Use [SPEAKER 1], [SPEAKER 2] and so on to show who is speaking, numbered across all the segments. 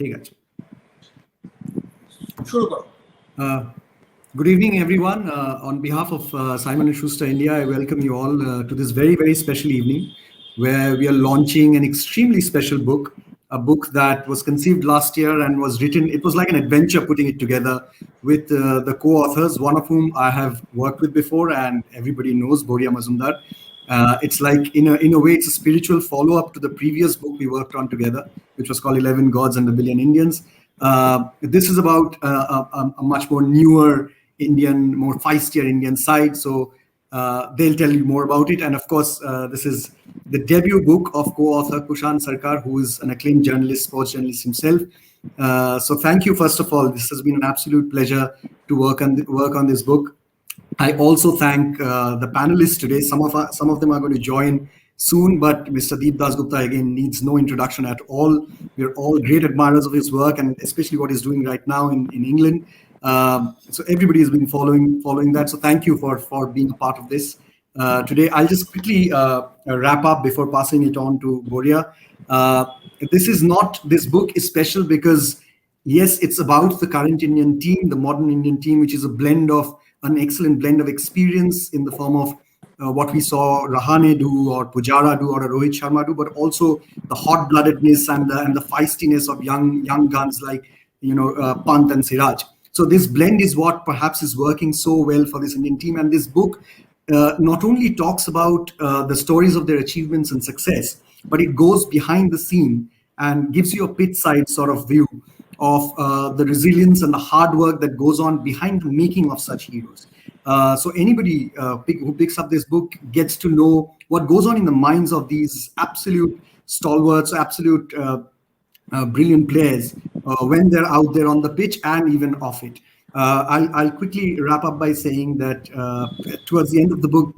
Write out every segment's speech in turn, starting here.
[SPEAKER 1] ठीक है.
[SPEAKER 2] शुरू करो.
[SPEAKER 1] Good evening, everyone. On behalf of Simon & Schuster India, I welcome you all to this very, very special evening where we are launching an extremely special book, a book that was conceived last year and was written. It was like an adventure putting it together with the co-authors, one of whom I have worked with before and everybody knows, Boria Mazumdar. It's like, in a way, it's a spiritual follow-up to the previous book we worked on together, which was called 11 Gods and a Billion Indians. This is about a much more newer Indian, more feistier Indian side. So they'll tell you more about it. And of course, this is the debut book of co-author Kushan Sarkar, who is an acclaimed journalist, sports journalist himself. So thank you, first of all. This has been an absolute pleasure to work on this book. I also thank the panelists today. Some of them are going to join soon, but Mr. Deep Dasgupta again needs no introduction at all. We're all great admirers of his work, and especially what he's doing right now in England. So everybody has been following that. So thank you for being a part of this today. I'll just quickly wrap up before passing it on to Boria. This book is special because, yes, it's about the current Indian team, the modern Indian team, which is an excellent blend of experience in the form of what we saw Rahane do, or Pujara do, or Rohit Sharma do, but also the hot-bloodedness and the feistiness of young guns like Pant and Siraj. So this blend is what perhaps is working so well for this Indian team. And this book not only talks about the stories of their achievements and success, but it goes behind the scene and gives you a pit side sort of view of the resilience and the hard work that goes on behind the making of such heroes. So anybody who picks up this book gets to know what goes on in the minds of these absolute stalwarts, absolute brilliant players when they're out there on the pitch and even off it. I'll quickly wrap up by saying that towards the end of the book,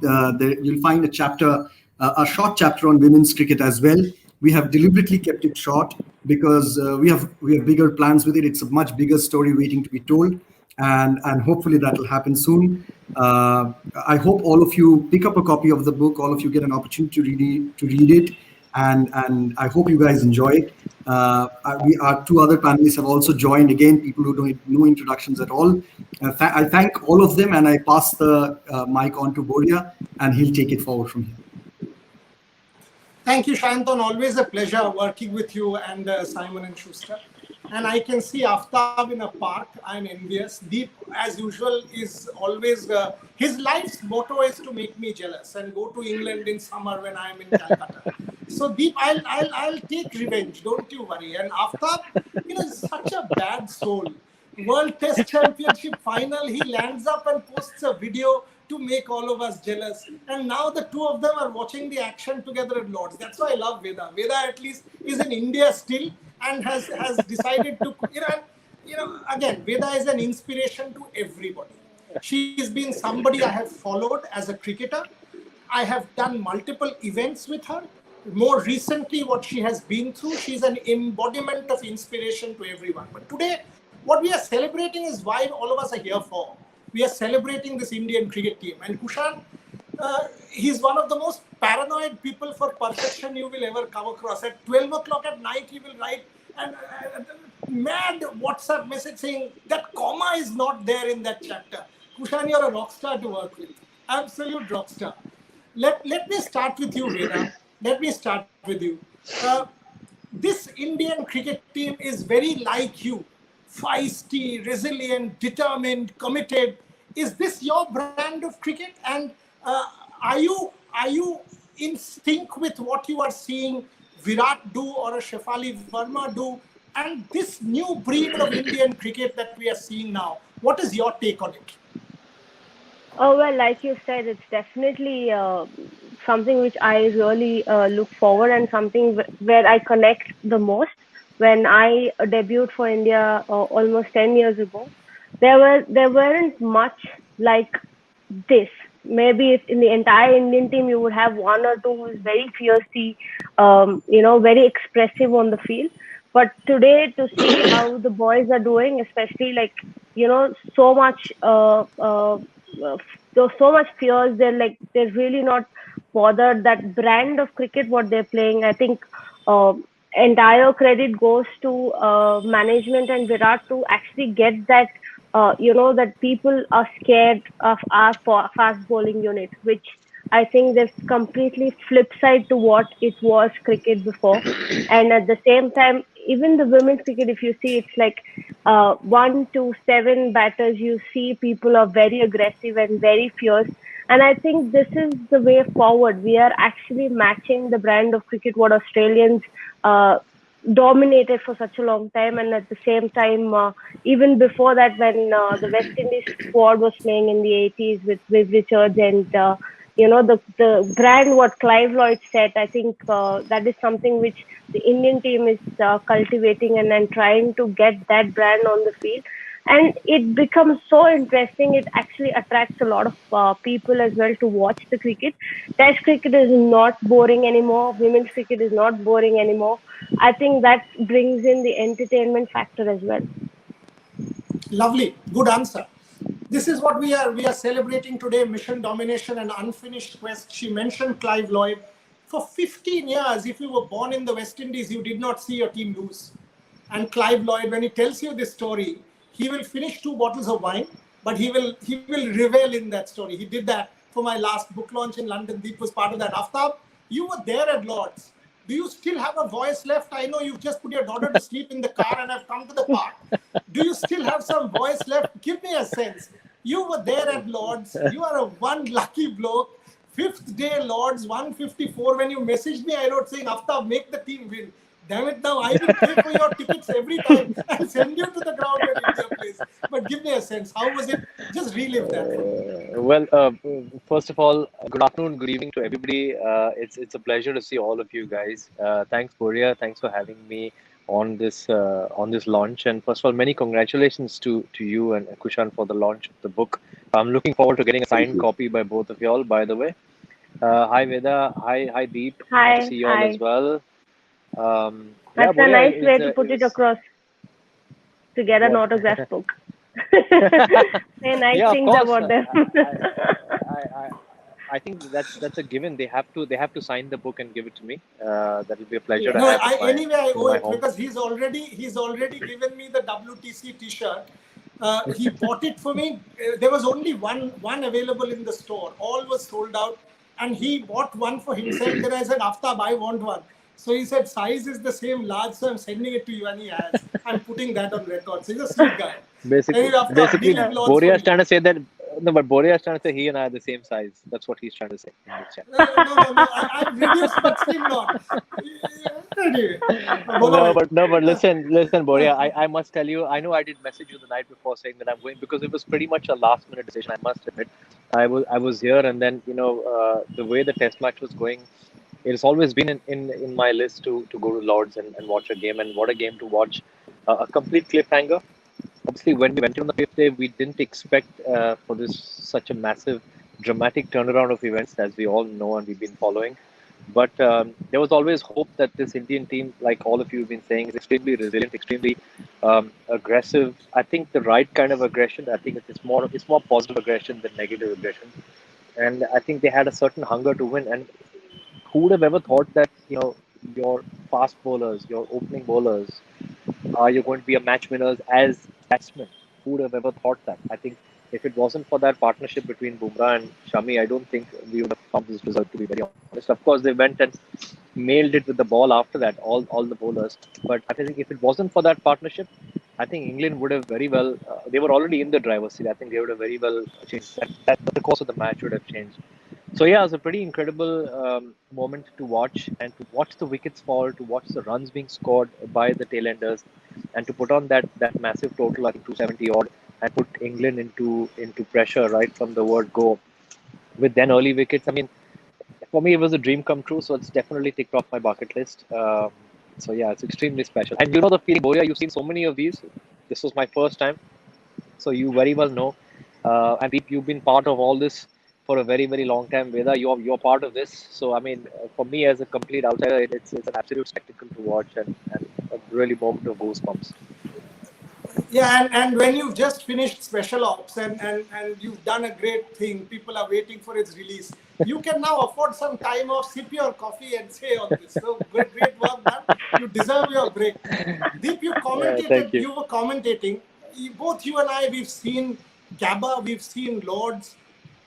[SPEAKER 1] you'll find a short chapter on women's cricket as well. We have deliberately kept it short because we have bigger plans with it. It's a much bigger story waiting to be told, and hopefully that will happen soon. I hope all of you pick up a copy of the book. All of you get an opportunity to read it, and I hope you guys enjoy it. Our two other panelists have also joined. Again, people who don't no introductions at all. I thank all of them, and I pass the mic on to Boria, and he'll take it forward from here.
[SPEAKER 2] Thank you, Shayantan. Always a pleasure working with you and Simon & Schuster. And I can see Aftab in a park. I'm envious. Deep, as usual, is always... his life's motto is to make me jealous and go to England in summer when I'm in Calcutta. So Deep, I'll take revenge. Don't you worry. And Aftab, is such a bad soul. World Test Championship final, he lands up and posts a video to make all of us jealous. And now the two of them are watching the action together at Lords. That's why I love Veda. Veda at least is in India still and has decided to, again, Veda is an inspiration to everybody. She's been somebody I have followed as a cricketer. I have done multiple events with her. More recently, what she has been through, she's an embodiment of inspiration to everyone. But today, what we are celebrating is why all of us are here for. We are celebrating this Indian cricket team. And Kushan, he's one of the most paranoid people for perfection you will ever come across. At 12 o'clock at night, he will write a mad WhatsApp message saying that comma is not there in that chapter. Kushan, you're a rock star to work with. Absolute rock star. Let me start with you, Veda. Let me start with you. This Indian cricket team is very like you. Feisty, resilient, determined, committed. Is this your brand of cricket? And are you in sync with what you are seeing Virat do or a Shefali Verma do? And this new breed of Indian cricket that we are seeing now, what is your take on it?
[SPEAKER 3] Oh, well, like you said, it's definitely something which I really look forward and something where I connect the most. When I debuted for India almost 10 years ago, there weren't much like this. Maybe if in the entire Indian team you would have one or two who's very fiercely, very expressive on the field. But today, to see how the boys are doing, especially so much fierce, they're really not bothered. That brand of cricket, what they're playing, I think entire credit goes to management and Virat to actually get that, that people are scared of our fast bowling unit, which I think there's completely flip side to what it was cricket before. And at the same time, even the women's cricket, if you see, it's like 1 to 7 batters. You see people are very aggressive and very fierce. And I think this is the way forward. We are actually matching the brand of cricket what Australians uh, dominated for such a long time. And at the same time, even before that, when the West Indies squad was playing in the 80s with Viv Richards and the brand what Clive Lloyd set, I think that is something which the Indian team is cultivating and trying to get that brand on the field. And it becomes so interesting. It actually attracts a lot of people as well to watch the cricket. Test cricket is not boring anymore. Women's cricket is not boring anymore. I think that brings in the entertainment factor as well.
[SPEAKER 2] Lovely, good answer. This is what we are celebrating today: mission, domination, and unfinished quest. She mentioned Clive Lloyd. For 15 years, if you were born in the West Indies, you did not see your team lose. And Clive Lloyd, when he tells you this story, he will finish 2 bottles of wine, but he will revel in that story. He did that for my last book launch in London. Deep was part of that. Aftab, you were there at Lord's. Do you still have a voice left? I know you've just put your daughter to sleep in the car and have come to the park. Do you still have some voice left? Give me a sense. You were there at Lord's. You are a one lucky bloke. 5th day Lord's, 154. When you messaged me, I wrote saying, Aftab, make the team win. Damn it, now I will pay for your tickets every time and send you to the ground when India plays. But give me a sense. How was it? Just relive that.
[SPEAKER 4] First of all, good afternoon, good evening to everybody. It's a pleasure to see all of you guys. Thanks, Boria. Thanks for having me on this launch. And first of all, many congratulations to you and Kushan for the launch of the book. I'm looking forward to getting a signed copy by both of y'all, by the way. Hi, Veda. Hi, Deep.
[SPEAKER 3] Hi.
[SPEAKER 4] Good to see you all as well.
[SPEAKER 3] That's a
[SPEAKER 4] Boria,
[SPEAKER 3] nice way to put it across, to get an autograph book. Say nice things about them.
[SPEAKER 4] I think that's a given. They have to sign the book and give it to me. That will be a pleasure.
[SPEAKER 2] No, anyway, I owe it because he's already given me the WTC T-shirt. He bought it for me. There was only one available in the store. All was sold out, and he bought one for himself. Then I said, Aftab, I want one. So he said, size is the same, large, so I'm sending it to you, and he has. I'm putting that on record. So he's a sweet guy.
[SPEAKER 4] Basically, Boria is trying to say that. No, but Boria is trying to say he and I are the same size. That's what he's trying to say in this chat.
[SPEAKER 2] No. I'm reduced, but still not. Anyway.
[SPEAKER 4] No, but listen, Boria. I must tell you, I know I did message you the night before saying that I'm going, because it was pretty much a last minute decision. I must admit, I was here, and then the way the test match was going, it's always been in my list to go to Lord's and watch a game, and what a game to watch. A complete cliffhanger. Obviously, when we went on the 5th day, we didn't expect for this such a massive, dramatic turnaround of events, as we all know and we've been following. But there was always hope that this Indian team, like all of you have been saying, is extremely resilient, extremely aggressive. I think the right kind of aggression. I think it's more positive aggression than negative aggression. And I think they had a certain hunger to win. And who would have ever thought that your fast bowlers, your opening bowlers, you're going to be a match winners as batsmen? Who would have ever thought that? I think if it wasn't for that partnership between Bumrah and Shami, I don't think we would have found this result, to be very honest. Of course, they went and mailed it with the ball after that, all the bowlers. But I think if it wasn't for that partnership, I think England would have very well, they were already in the driver's seat. I think they would have very well changed. The course of the match would have changed. So yeah, it was a pretty incredible moment to watch, and to watch the wickets fall, to watch the runs being scored by the tailenders, and to put on that massive total, I think 270 odd, and put England into pressure right from the word go, with then early wickets. I mean, for me, it was a dream come true. So it's definitely ticked off my bucket list. So yeah, it's extremely special. And you know the feeling, Boria, you've seen so many of these. This was my first time, so you very well know. And you've been part of all this for a very, very long time. Veda, you're part of this. So I mean, for me as a complete outsider, it's an absolute spectacle to watch, and a really moment of goosebumps.
[SPEAKER 2] Yeah, and when you've just finished Special Ops and you've done a great thing, people are waiting for its release. You can now afford some time off, sip your coffee and say on this. So great work done. You deserve your break. Deep, you
[SPEAKER 4] Thank
[SPEAKER 2] commentated,
[SPEAKER 4] you.
[SPEAKER 2] you were commentating. Both you and I, we've seen GABA, we've seen Lords.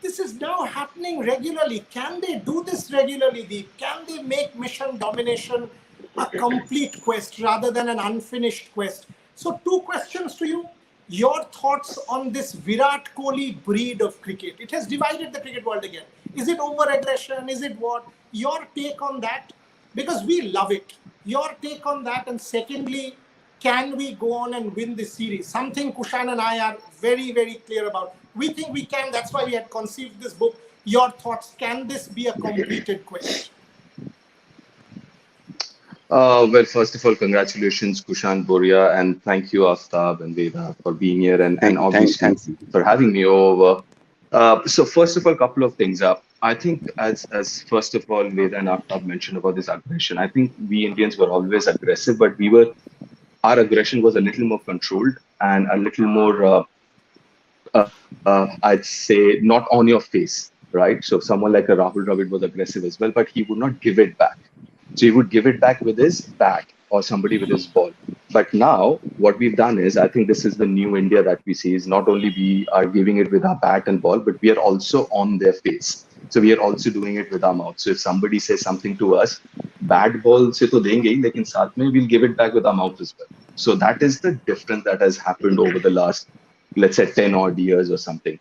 [SPEAKER 2] This is now happening regularly. Can they do this regularly, Deep? Can they make Mission Domination a complete quest rather than an unfinished quest? So, two questions to you. Your thoughts on this Virat Kohli breed of cricket. It has divided the cricket world again. Is it over-aggression? Is it what? Your take on that? Because we love it. Your take on that. And secondly, can we go on and win this series? Something Kushan and I are very, very clear about. We think we can. That's why we had conceived this book. Your thoughts. Can this be a completed quest?
[SPEAKER 5] Well, first of all, congratulations, Kushan Boria, and thank you, Aftab and Veda, for being here, and obviously for having me over. So first of all, a couple of things. I think as first of all, Veda and Aftab mentioned about this aggression. I think we Indians were always aggressive, but our aggression was a little more controlled and a little more, I'd say, not on your face, right? So someone like a Rahul Dravid was aggressive as well, but he would not give it back. So he would give it back with his bat or somebody with his ball. But now what we've done is, I think this is the new India that we see, is not only we are giving it with our bat and ball, but we are also on their face. So we are also doing it with our mouth. So if somebody says something to us, bat ball se to denge hi, lekin saath mein we'll give it back with our mouth as well. So that is the difference that has happened over the last, let's say, 10 odd years or something.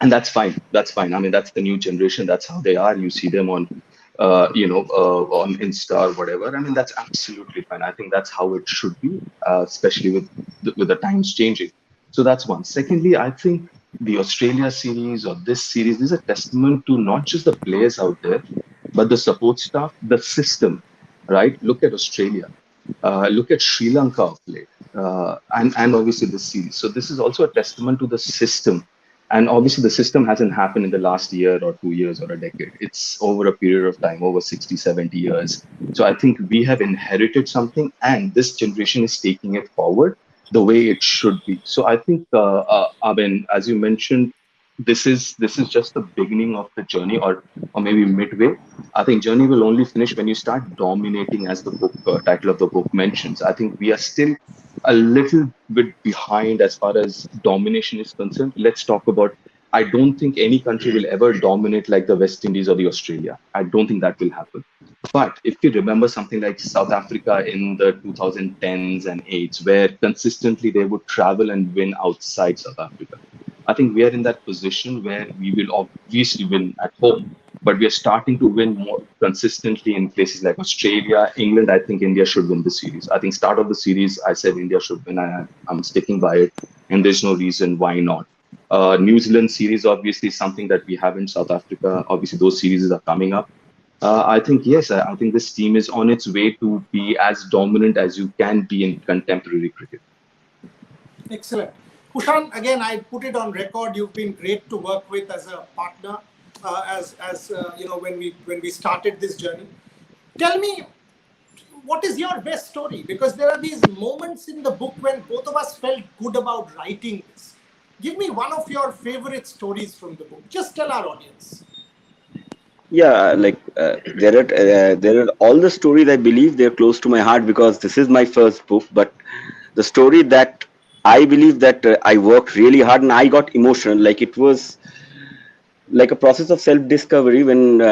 [SPEAKER 5] And that's fine. That's fine. I mean, that's the new generation. That's how they are. You see them on on Insta or whatever. I mean, that's absolutely fine. I think that's how it should be, especially with the times changing. So that's one. Secondly, I think the Australia series or this series is a testament to not just the players out there, but the support staff, the system, right? Look at Australia. Look at Sri Lanka of late, and obviously this series. So this is also a testament to the system. And obviously, the system hasn't happened in the last year or 2 years or a decade. It's over a period of time, over 60, 70 years. So I think we have inherited something, and this generation is taking it forward the way it should be. So I think, I mean, as you mentioned, this is just the beginning of the journey, or maybe midway. I think journey will only finish when you start dominating, as the book title of the book mentions. I think we are still a little bit behind as far as domination is concerned. Let's talk about, I don't think any country will ever dominate like the West Indies or the Australia. I don't think that will happen. But if you remember something like South Africa in the 2010s and 8s, where consistently they would travel and win outside South Africa. I think we are in that position where we will obviously win at home, but we are starting to win more consistently in places like Australia, England. I think India should win the series. I think start of the series, I said India should win. I'm sticking by it, and there's no reason why not. New Zealand series, obviously, something that we have in South Africa. Obviously, those series are coming up. I think, yes, I think this team is on its way to be as dominant as you can be in contemporary cricket.
[SPEAKER 2] Excellent. Kushan, again, I put it on record. You've been great to work with as a partner, you know, when we started this journey. Tell me, what is your best story? Because there are these moments in the book when both of us felt good about writing this. Give me one of your favorite stories from the book. Just tell our audience.
[SPEAKER 6] Yeah, like there are all the stories. I believe they're close to my heart because this is my first book. But the story that I believe that I worked really hard and I got emotional. Like it was like a process of self-discovery when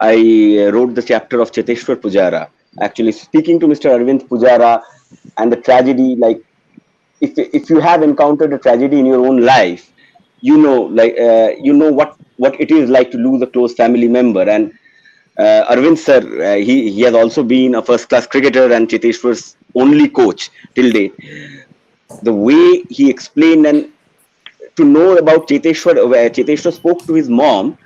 [SPEAKER 6] I wrote the chapter of Cheteshwar Pujara. Actually, speaking to Mr. Arvind Pujara and the tragedy, like if you have encountered a tragedy in your own life, you know, like you know what it is like to lose a close family member. And Arvind sir, he has also been a first-class cricketer and Cheteshwar's only coach till date. The way he explained and to know about Cheteshwar, where Cheteshwar spoke to his mom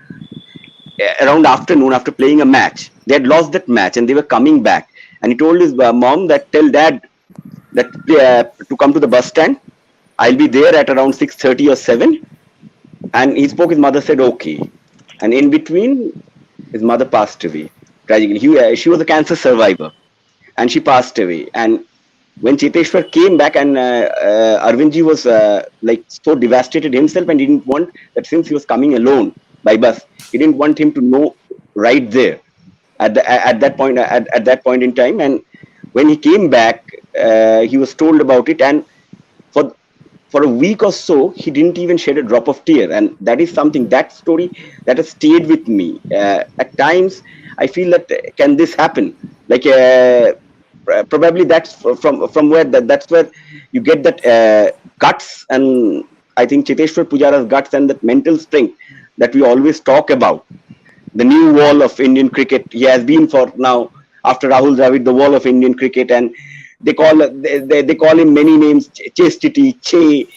[SPEAKER 6] around afternoon after playing a match. They had lost that match and they were coming back. And he told his mom that tell dad that to come to the bus stand. I'll be there at around 6:30 or 7. And he spoke. His mother said okay. And in between, his mother passed away tragically. She was a cancer survivor, and she passed away. And when Cheteshwar came back, and Arvindji was like so devastated himself, and he didn't want that since he was coming alone by bus, he didn't want him to know right there. at that point in time. And when he came back, he was told about it, and for for a week or so, he didn't even shed a drop of tear. And that is something, that story that has stayed with me. At times, I feel that can this happen? Like probably that's from where that's where you get that guts, and I think Chiteshwar Pujara's guts and that mental strength that we always talk about. The new wall of Indian cricket. He has been for now, after Rahul Dravid, the wall of Indian cricket, and they call him many names: Chastity, Che.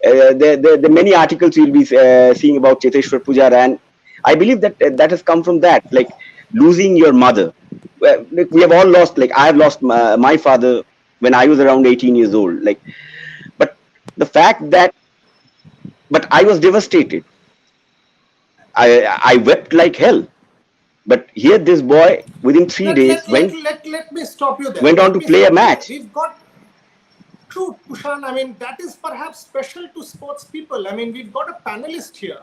[SPEAKER 6] The many articles you'll be seeing about Cheteshwar Pujara, and I believe that that has come from that, like losing your mother. Well, like, we have all lost. Like I have lost my father when I was around 18 years old. Like, but the fact that, but I was devastated. I wept like hell. But here, this boy within 3 days
[SPEAKER 2] Let me stop you there.
[SPEAKER 6] went on
[SPEAKER 2] Let
[SPEAKER 6] to
[SPEAKER 2] me
[SPEAKER 6] play a
[SPEAKER 2] stop you there.
[SPEAKER 6] match.
[SPEAKER 2] We've got true, Kushan. I mean, that is perhaps special to sports people. I mean, we've got a panelist here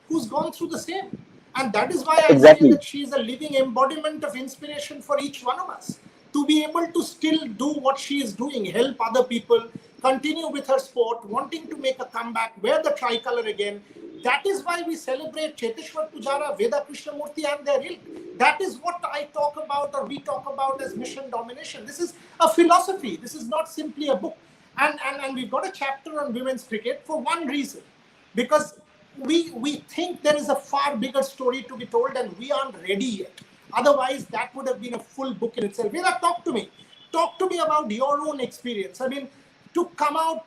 [SPEAKER 2] who's gone through the same. And that is why I say
[SPEAKER 6] Exactly.
[SPEAKER 2] that she is a living embodiment of inspiration for each one of us. To be able to still do what she is doing, help other people, continue with her sport, wanting to make a comeback, wear the tricolour again. That is why we celebrate Cheteshwar Pujara, Veda Krishnamurthy and their ilk. That is what I talk about, or we talk about, as mission domination. This is a philosophy. This is not simply a book. And we've got a chapter on women's cricket for one reason. Because we think there is a far bigger story to be told and we aren't ready yet. Otherwise, that would have been a full book in itself. Veda, talk to me. Talk to me about your own experience. I mean, to come out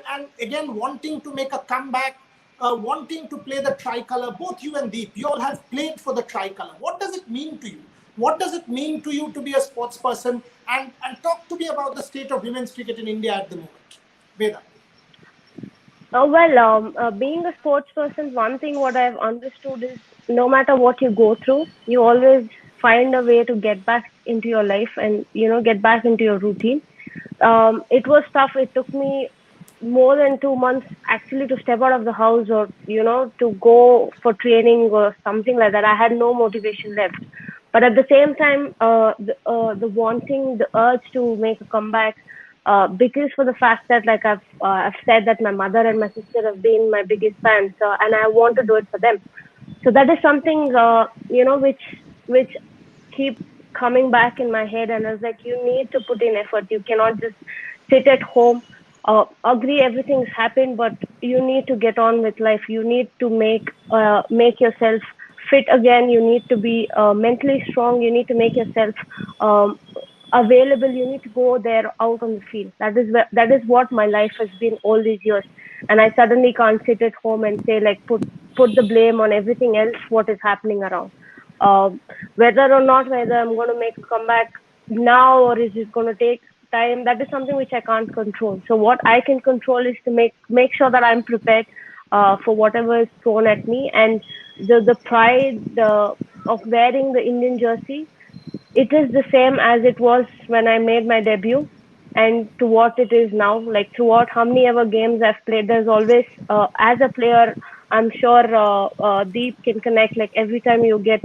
[SPEAKER 2] and again wanting to make a comeback, wanting to play the tricolour, both you and Deep, you all have played for the tricolour. What does it mean to you? What does it mean to you to be a sports person? And talk to me about the state of women's cricket in India at the moment. Veda.
[SPEAKER 3] Being a sports person, one thing what I've understood is no matter what you go through, you always find a way to get back into your life and get back into your routine. It was tough. It took me more than 2 months actually to step out of the house, or to go for training or something like that. I had no motivation left. But at the same time, the wanting, the urge to make a comeback, because for the fact that, like I've said, that my mother and my sister have been my biggest fans, and I want to do it for them. So that is something which keep coming back in my head, and I was like, you need to put in effort. You cannot just sit at home. Agree, everything's happened, but you need to get on with life. You need to make yourself fit again. You need to be mentally strong. You need to make yourself available. You need to go there out on the field. That is what my life has been all these years. And I suddenly can't sit at home and say, like, put the blame on everything else what is happening around. Whether I'm going to make a comeback now, or is it going to take time, that is something which I can't control. So what I can control is to make sure that I'm prepared for whatever is thrown at me. And the pride of wearing the Indian jersey, it is the same as it was when I made my debut, and to what it is now. Like, throughout how many ever games I've played, there's always, as a player, I'm sure Deep can connect. Like, every time you get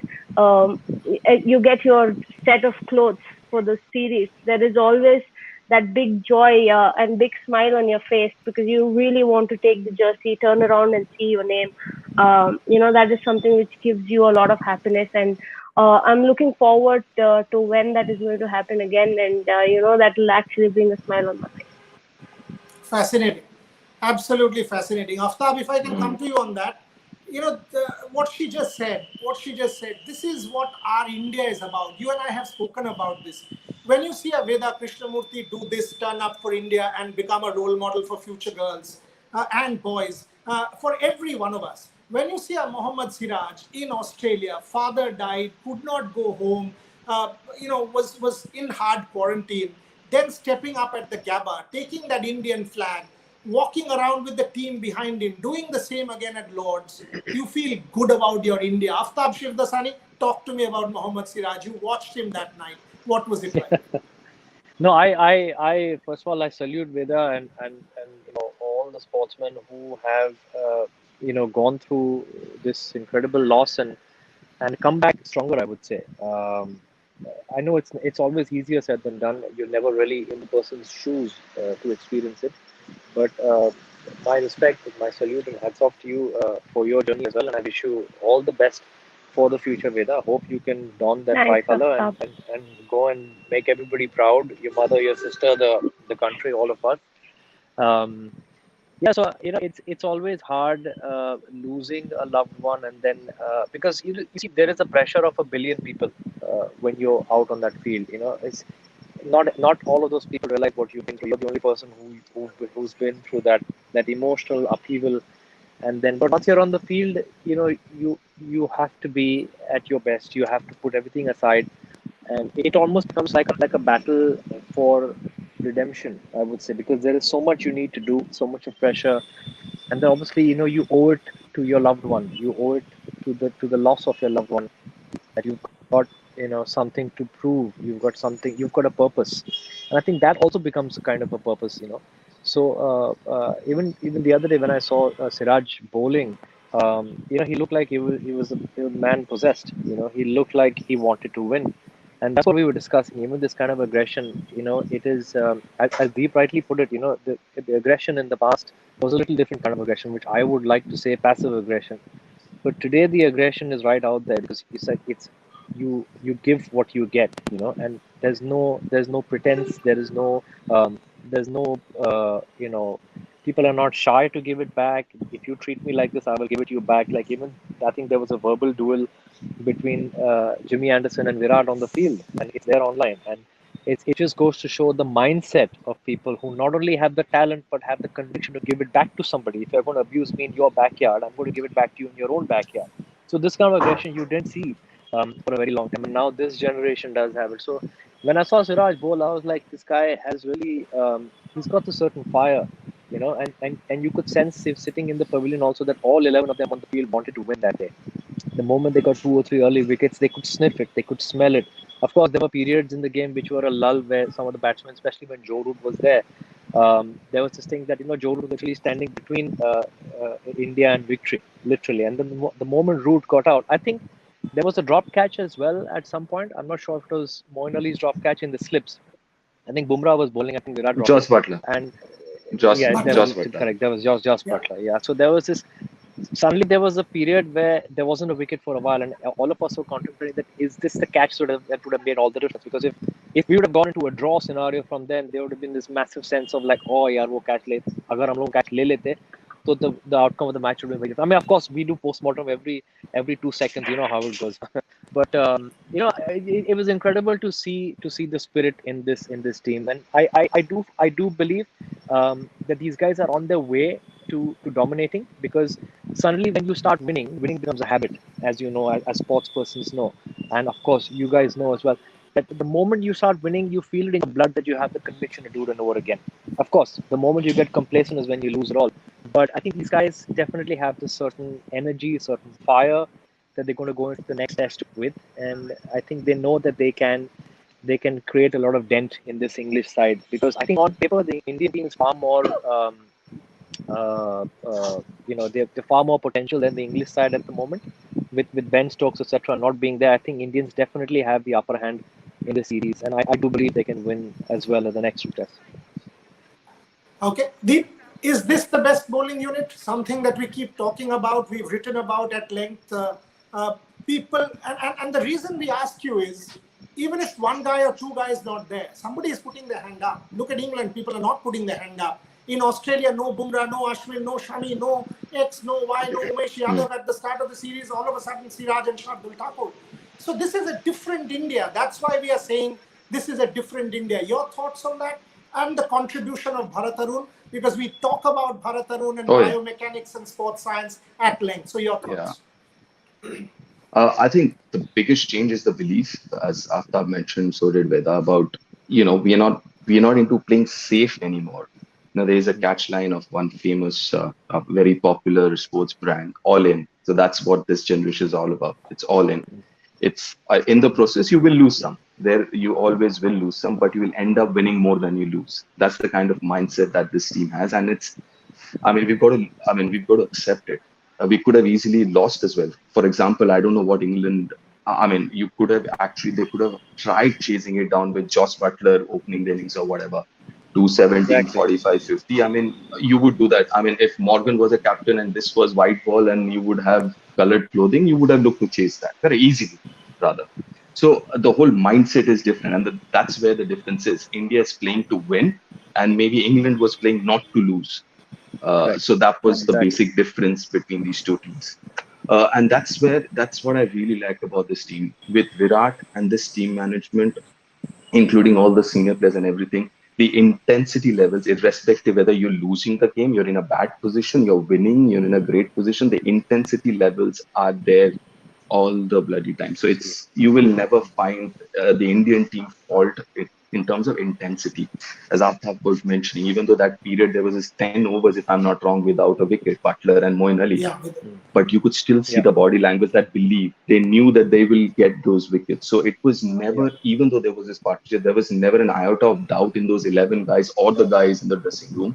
[SPEAKER 3] your set of clothes for the series, there is always that big joy and big smile on your face, because you really want to take the jersey, turn around and see your name. That is something which gives you a lot of happiness. And I'm looking forward to when that is going to happen again, and that will actually bring a smile on my face.
[SPEAKER 2] Fascinating. Absolutely fascinating. Aftab, if I can come to you on that, what she just said, this is what our India is about. You and I have spoken about this. When you see a Veda Krishnamurthy do this, turn up for India and become a role model for future girls and boys, for every one of us. When you see a Mohammad Siraj in Australia, father died, could not go home, was in hard quarantine, then stepping up at the Gabba, taking that Indian flag, walking around with the team behind him, doing the same again at Lords, you feel good about your India. Aftab Shivdasani, talk to me about Mohammad Siraj. You watched him that night. What was it like?
[SPEAKER 4] No, I first of all, I salute Veda and all the sportsmen who have gone through this incredible loss, and and come back stronger, I would say. I know it's always easier said than done. You're never really in the person's shoes to experience it. But my respect, my salute, and hats off to you for your journey as well. And I wish you all the best for the future, Veda. Hope you can don that
[SPEAKER 3] Thanks,
[SPEAKER 4] tricolor
[SPEAKER 3] Aftab.
[SPEAKER 4] and go and make everybody proud. Your mother, your sister, the country, all of us. Um, yeah, so it's always hard losing a loved one, and then because you see there is a pressure of a billion people when you're out on that field. It's not all of those people realize what you've been through. You're the only person who's been through that emotional upheaval, and then but once you're on the field, you have to be at your best. You have to put everything aside, and it almost becomes like a battle for redemption, I would say, because there is so much you need to do, so much of pressure, and then obviously you owe it to your loved one, you owe it to the loss of your loved one, that you've got something to prove, you've got a purpose, and I think that also becomes a kind of a purpose. So even the other day when I saw Siraj bowling, he looked like he was a man possessed. He looked like he wanted to win, and that's what we were discussing. Even this kind of aggression, it is as Deep rightly put it. The aggression in the past was a little different kind of aggression, which I would like to say passive aggression. But today the aggression is right out there, because it's you give what you get, and there's no pretense, there's no people are not shy to give it back. If you treat me like this, I will give it you back. Like, even I think there was a verbal duel between Jimmy Anderson and Virat on the field, and it's there online, and it just goes to show the mindset of people who not only have the talent but have the conviction to give it back to somebody. If you're going to abuse me in your backyard, I'm going to give it back to you in your own backyard. So this kind of aggression you didn't see for a very long time, and now this generation does have it. So when I saw Siraj bowl, I was like, this guy has really he's got a certain fire, and you could sense him sitting in the pavilion also, that all 11 of them on the field wanted to win that day. The moment they got 2 or 3 early wickets, they could sniff it, they could smell it. Of course, there were periods in the game which were a lull, where some of the batsmen, especially when Joe Root was there, there was this thing that Joe Root was actually standing between India and victory, literally. And then the moment Root got out, I think there was a drop catch as well at some point. I'm not sure if it was Moeen Ali's drop catch in the slips. I think Bumrah was bowling. I think Virat dropped
[SPEAKER 5] Joss
[SPEAKER 4] it.
[SPEAKER 5] Butler.
[SPEAKER 4] And
[SPEAKER 5] Joss,
[SPEAKER 4] yeah,
[SPEAKER 5] Joss Butler.
[SPEAKER 4] correct. There was Josh
[SPEAKER 2] Yeah.
[SPEAKER 4] Butler. Yeah. So there was this. Suddenly there was a period where there wasn't a wicket for a while, and all of us were contemplating that, is this the catch that would have made all the difference? Because if we would have gone into a draw scenario from then, there would have been this massive sense of like, oh yaar, wo catch le, agar hum log catch le lete, so the outcome of the match would be very different. I mean, of course, we do postmortem every 2 seconds. You know how it goes. But it was incredible to see the spirit in this team, and I do believe that these guys are on their way to dominating, because suddenly when you start winning becomes a habit, as you know, as sports persons know, and of course you guys know as well, that the moment you start winning, you feel it in your blood that you have the conviction to do it and over again. Of course, the moment you get complacent is when you lose it all. But I think these guys definitely have this certain energy, certain fire that they're going to go into the next test with, and I think they know that they can create a lot of dent in this English side, because I think on paper the Indian team is far more they're far more potential than the English side at the moment, with Ben Stokes, etc., not being there. I think Indians definitely have the upper hand in the series, and I do believe they can win as well in the next two tests.
[SPEAKER 2] Okay, Deep, is this the best bowling unit? Something that we keep talking about, we've written about at length. People, and the reason we ask you is, even if one guy or two guys not there, somebody is putting their hand up. Look at England, people are not putting their hand up. In Australia, no Bumrah, no Ashwin, no Shami, no X, no Y, no Umesh Yadav. At the start of the series, all of a sudden, Siraj and Shardul Thakur. So this is a different India. That's why we are saying this is a different India. Your thoughts on that? And the contribution of Bharat Arun, because we talk about Bharat Arun and biomechanics and sports science at length. So your thoughts?
[SPEAKER 5] I think the biggest change is the belief, as Aftab mentioned, so did Veda, about, we are not into playing safe anymore. There is a catch line of one famous, very popular sports brand, All In. So that's what this generation is all about. It's all in. It's in the process, you will lose some. There, you always will lose some, but you will end up winning more than you lose. That's the kind of mindset that this team has, and we've got to accept it. we could have easily lost as well. For example, I don't know what England. I mean, you could have actually they could have tried chasing it down with Joss Butler opening the innings or whatever, 217,
[SPEAKER 4] Exactly.
[SPEAKER 5] 45, 50. I mean, you would do that. I mean, if Morgan was a captain and this was white ball and you would have colored clothing, you would have looked to chase that very easily, rather. So the whole mindset is different, and that's where the difference is. India is playing to win, and maybe England was playing not to lose.
[SPEAKER 4] Right.
[SPEAKER 5] So that was the
[SPEAKER 4] Exactly.
[SPEAKER 5] basic difference between these two teams. And that's what I really like about this team with Virat and this team management, including all the senior players and everything. The intensity levels, irrespective whether you're losing the game, you're in a bad position, you're winning, you're in a great position, the intensity levels are there all the bloody time. So it's you will never find the Indian team fault in terms of intensity, as Aftab was mentioning. Even though that period there was this 10 overs, if I'm not wrong, without a wicket, Butler and Moeen Ali,
[SPEAKER 2] Yeah.
[SPEAKER 5] but you could still see
[SPEAKER 4] Yeah.
[SPEAKER 5] the body language, that belief. They knew that they will get those wickets. So it was
[SPEAKER 4] Yeah.
[SPEAKER 5] never, even though there was this partnership, there was never an iota of doubt in those 11 guys or the guys in the dressing room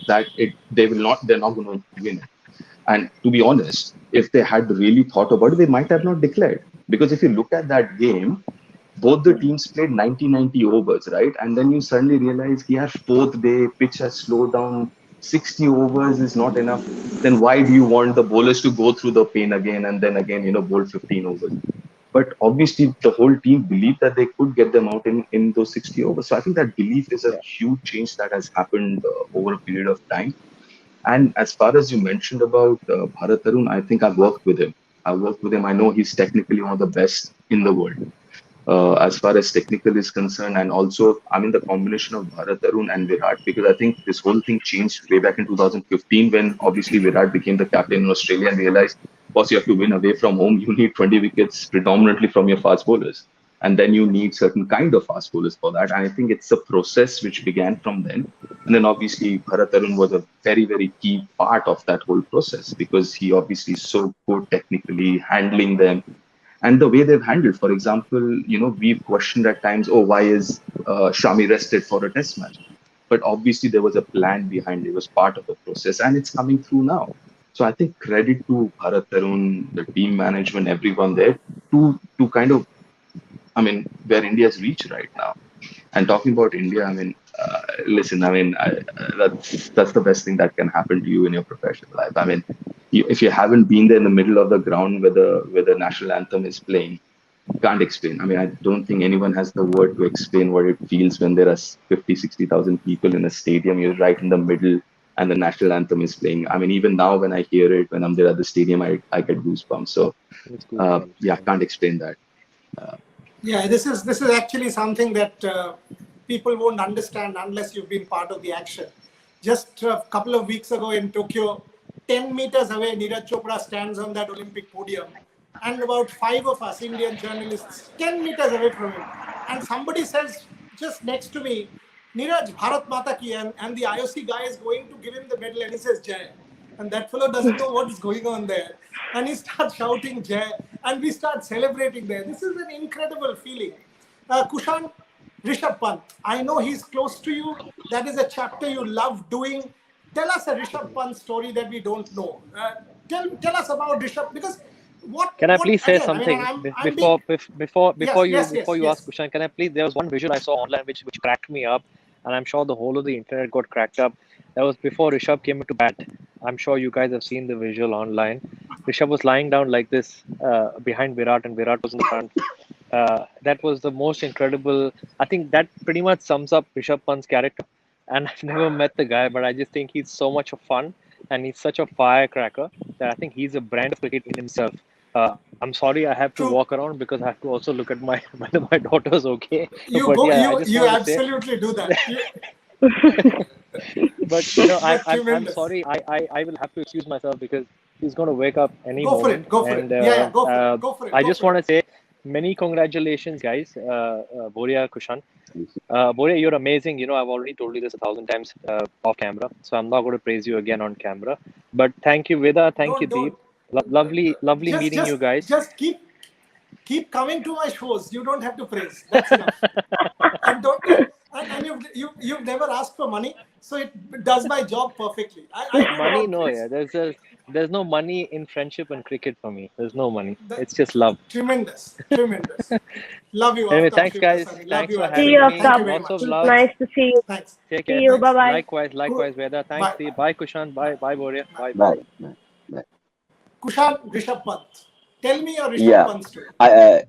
[SPEAKER 5] that they're not going to win it. And to be honest, if they had really thought about it, they might have not declared. Because if you look at that game, both the teams played 90 overs, right? And then you suddenly realize, yeah, fourth day, pitch has slowed down, 60 overs is not enough. Then why do you want the bowlers to go through the pain again and then again, bowl 15 overs? But obviously, the whole team believed that they could get them out in those 60 overs. So I think that belief is a
[SPEAKER 4] Yeah.
[SPEAKER 5] huge change that has happened over a period of time. And as far as you mentioned about Bharat Tarun, I think I've worked with him. I've worked with him. I know he's technically one of the best in the world as far as technical is concerned. And also, I mean, the combination of Bharat Tarun and Virat, because I think this whole thing changed way back in 2015 when obviously Virat became the captain in Australia and realized, boss, you have to win away from home. You need 20 wickets predominantly from your fast bowlers. And then you need certain kind of fast bowlers for that. And I think it's a process which began from then. And then obviously Bharat Tarun was a very, very key part of that whole process because he obviously is so good technically handling them and the way they've handled. For example, we've questioned at times, oh, why is Shami rested for a test match? But obviously there was a plan behind it. It was part of the process and it's coming through now. So I think credit to Bharat Tarun, the team management, everyone there to kind of, I mean, where India's reached right now. And talking about India, I mean, listen, I mean, that's the best thing that can happen to you in your professional life. I mean, if you haven't been there in the middle of the ground where the national anthem is playing, can't explain. I mean, I don't think anyone has the word to explain what it feels when there are 50, 60,000 people in a stadium. You're right in the middle and the national anthem is playing. I mean, even now when I hear it, when I'm there at the stadium, I get goosebumps. So,
[SPEAKER 4] It's goosebumps.
[SPEAKER 5] yeah, can't explain that.
[SPEAKER 2] Yeah, this is actually something that people won't understand unless you've been part of the action. Just a couple of weeks ago in Tokyo, 10 meters away, Neeraj Chopra stands on that Olympic podium, and about 5 of us Indian journalists 10 meters away from him, and somebody says just next to me, Neeraj, Bharat Mata ki, and the IOC guy is going to give him the medal, and he says Jai. And that fellow doesn't know what is going on there. And he starts shouting Jai, and we start celebrating there. This is an incredible feeling. Kushan, Rishabh Pant, I know he's close to you. That is a chapter you love doing. Tell us a Rishabh Pant story that we don't know. Tell us about Rishabh, because
[SPEAKER 4] Can I please say
[SPEAKER 2] again,
[SPEAKER 4] something
[SPEAKER 2] I mean,
[SPEAKER 4] before you
[SPEAKER 2] yes.
[SPEAKER 4] ask Kushan? Can I please? There was one visual I saw online which cracked me up, and I'm sure the whole of the internet got cracked up. That was before Rishabh came into bat. I'm sure you guys have seen the visual online. Rishabh was lying down like this behind Virat, and Virat was in the front. That was the most incredible. I think that pretty much sums up Rishabh Pant's character. And I've never met the guy, but I just think he's so much of fun, and he's such a firecracker that I think he's a brand of cricket in himself. I'm sorry, I have to
[SPEAKER 2] True.
[SPEAKER 4] walk around because I have to also look at whether my daughter's okay.
[SPEAKER 2] You
[SPEAKER 4] But
[SPEAKER 2] go.
[SPEAKER 4] yeah, I just
[SPEAKER 2] You
[SPEAKER 4] want to say.
[SPEAKER 2] absolutely do that.
[SPEAKER 4] But
[SPEAKER 2] But
[SPEAKER 4] I'm
[SPEAKER 2] tremendous.
[SPEAKER 4] sorry. I will have to excuse myself because he's going to wake up any
[SPEAKER 2] Go for
[SPEAKER 4] moment.
[SPEAKER 2] it. Go for it.
[SPEAKER 4] And
[SPEAKER 2] Yeah. Go for it. Go for it.
[SPEAKER 4] I
[SPEAKER 2] Go
[SPEAKER 4] just
[SPEAKER 2] for
[SPEAKER 4] want
[SPEAKER 2] it.
[SPEAKER 4] to say many congratulations, guys. Boria, Kushan. Boria, you're amazing. I've already told you this 1,000 times off camera, so I'm not going to praise you again on camera. But thank you, Veda. Thank you, Deep.
[SPEAKER 2] Don't.
[SPEAKER 4] Lovely
[SPEAKER 2] Just,
[SPEAKER 4] meeting you
[SPEAKER 2] just,
[SPEAKER 4] guys.
[SPEAKER 2] just keep coming to my shows. You don't have to praise. That's enough. And and you've never asked for money, so it does my job perfectly. I do
[SPEAKER 4] Money,
[SPEAKER 2] God
[SPEAKER 4] no, yeah.
[SPEAKER 2] praise.
[SPEAKER 4] There's no money in friendship and cricket for me. There's no money.
[SPEAKER 2] The,
[SPEAKER 4] It's just love.
[SPEAKER 2] tremendous, tremendous. Love you,
[SPEAKER 4] Anyway,
[SPEAKER 2] Aftab
[SPEAKER 4] thanks, guys.
[SPEAKER 2] Shivdasani. Love
[SPEAKER 4] Thanks
[SPEAKER 2] you
[SPEAKER 4] for
[SPEAKER 2] as
[SPEAKER 3] See
[SPEAKER 2] well.
[SPEAKER 3] you,
[SPEAKER 4] having me.
[SPEAKER 2] Thank you
[SPEAKER 3] Aftab.
[SPEAKER 2] very
[SPEAKER 4] Lots of
[SPEAKER 2] much.
[SPEAKER 3] It's
[SPEAKER 4] love.
[SPEAKER 3] nice to see you.
[SPEAKER 2] Thanks.
[SPEAKER 4] Take
[SPEAKER 3] See
[SPEAKER 4] care.
[SPEAKER 3] you. Bye
[SPEAKER 2] Thanks.
[SPEAKER 3] bye.
[SPEAKER 4] Likewise, Veda. Thanks.
[SPEAKER 2] Bye.
[SPEAKER 4] See you. Bye, Kushan.
[SPEAKER 2] Bye.
[SPEAKER 4] Bye, Boria.
[SPEAKER 2] Bye.
[SPEAKER 4] Bye, bye.
[SPEAKER 6] Bye. Bye.
[SPEAKER 2] Kushan, Rishabh Pant. Tell me your Rishabh
[SPEAKER 6] Yeah,
[SPEAKER 2] Pant story.
[SPEAKER 6] I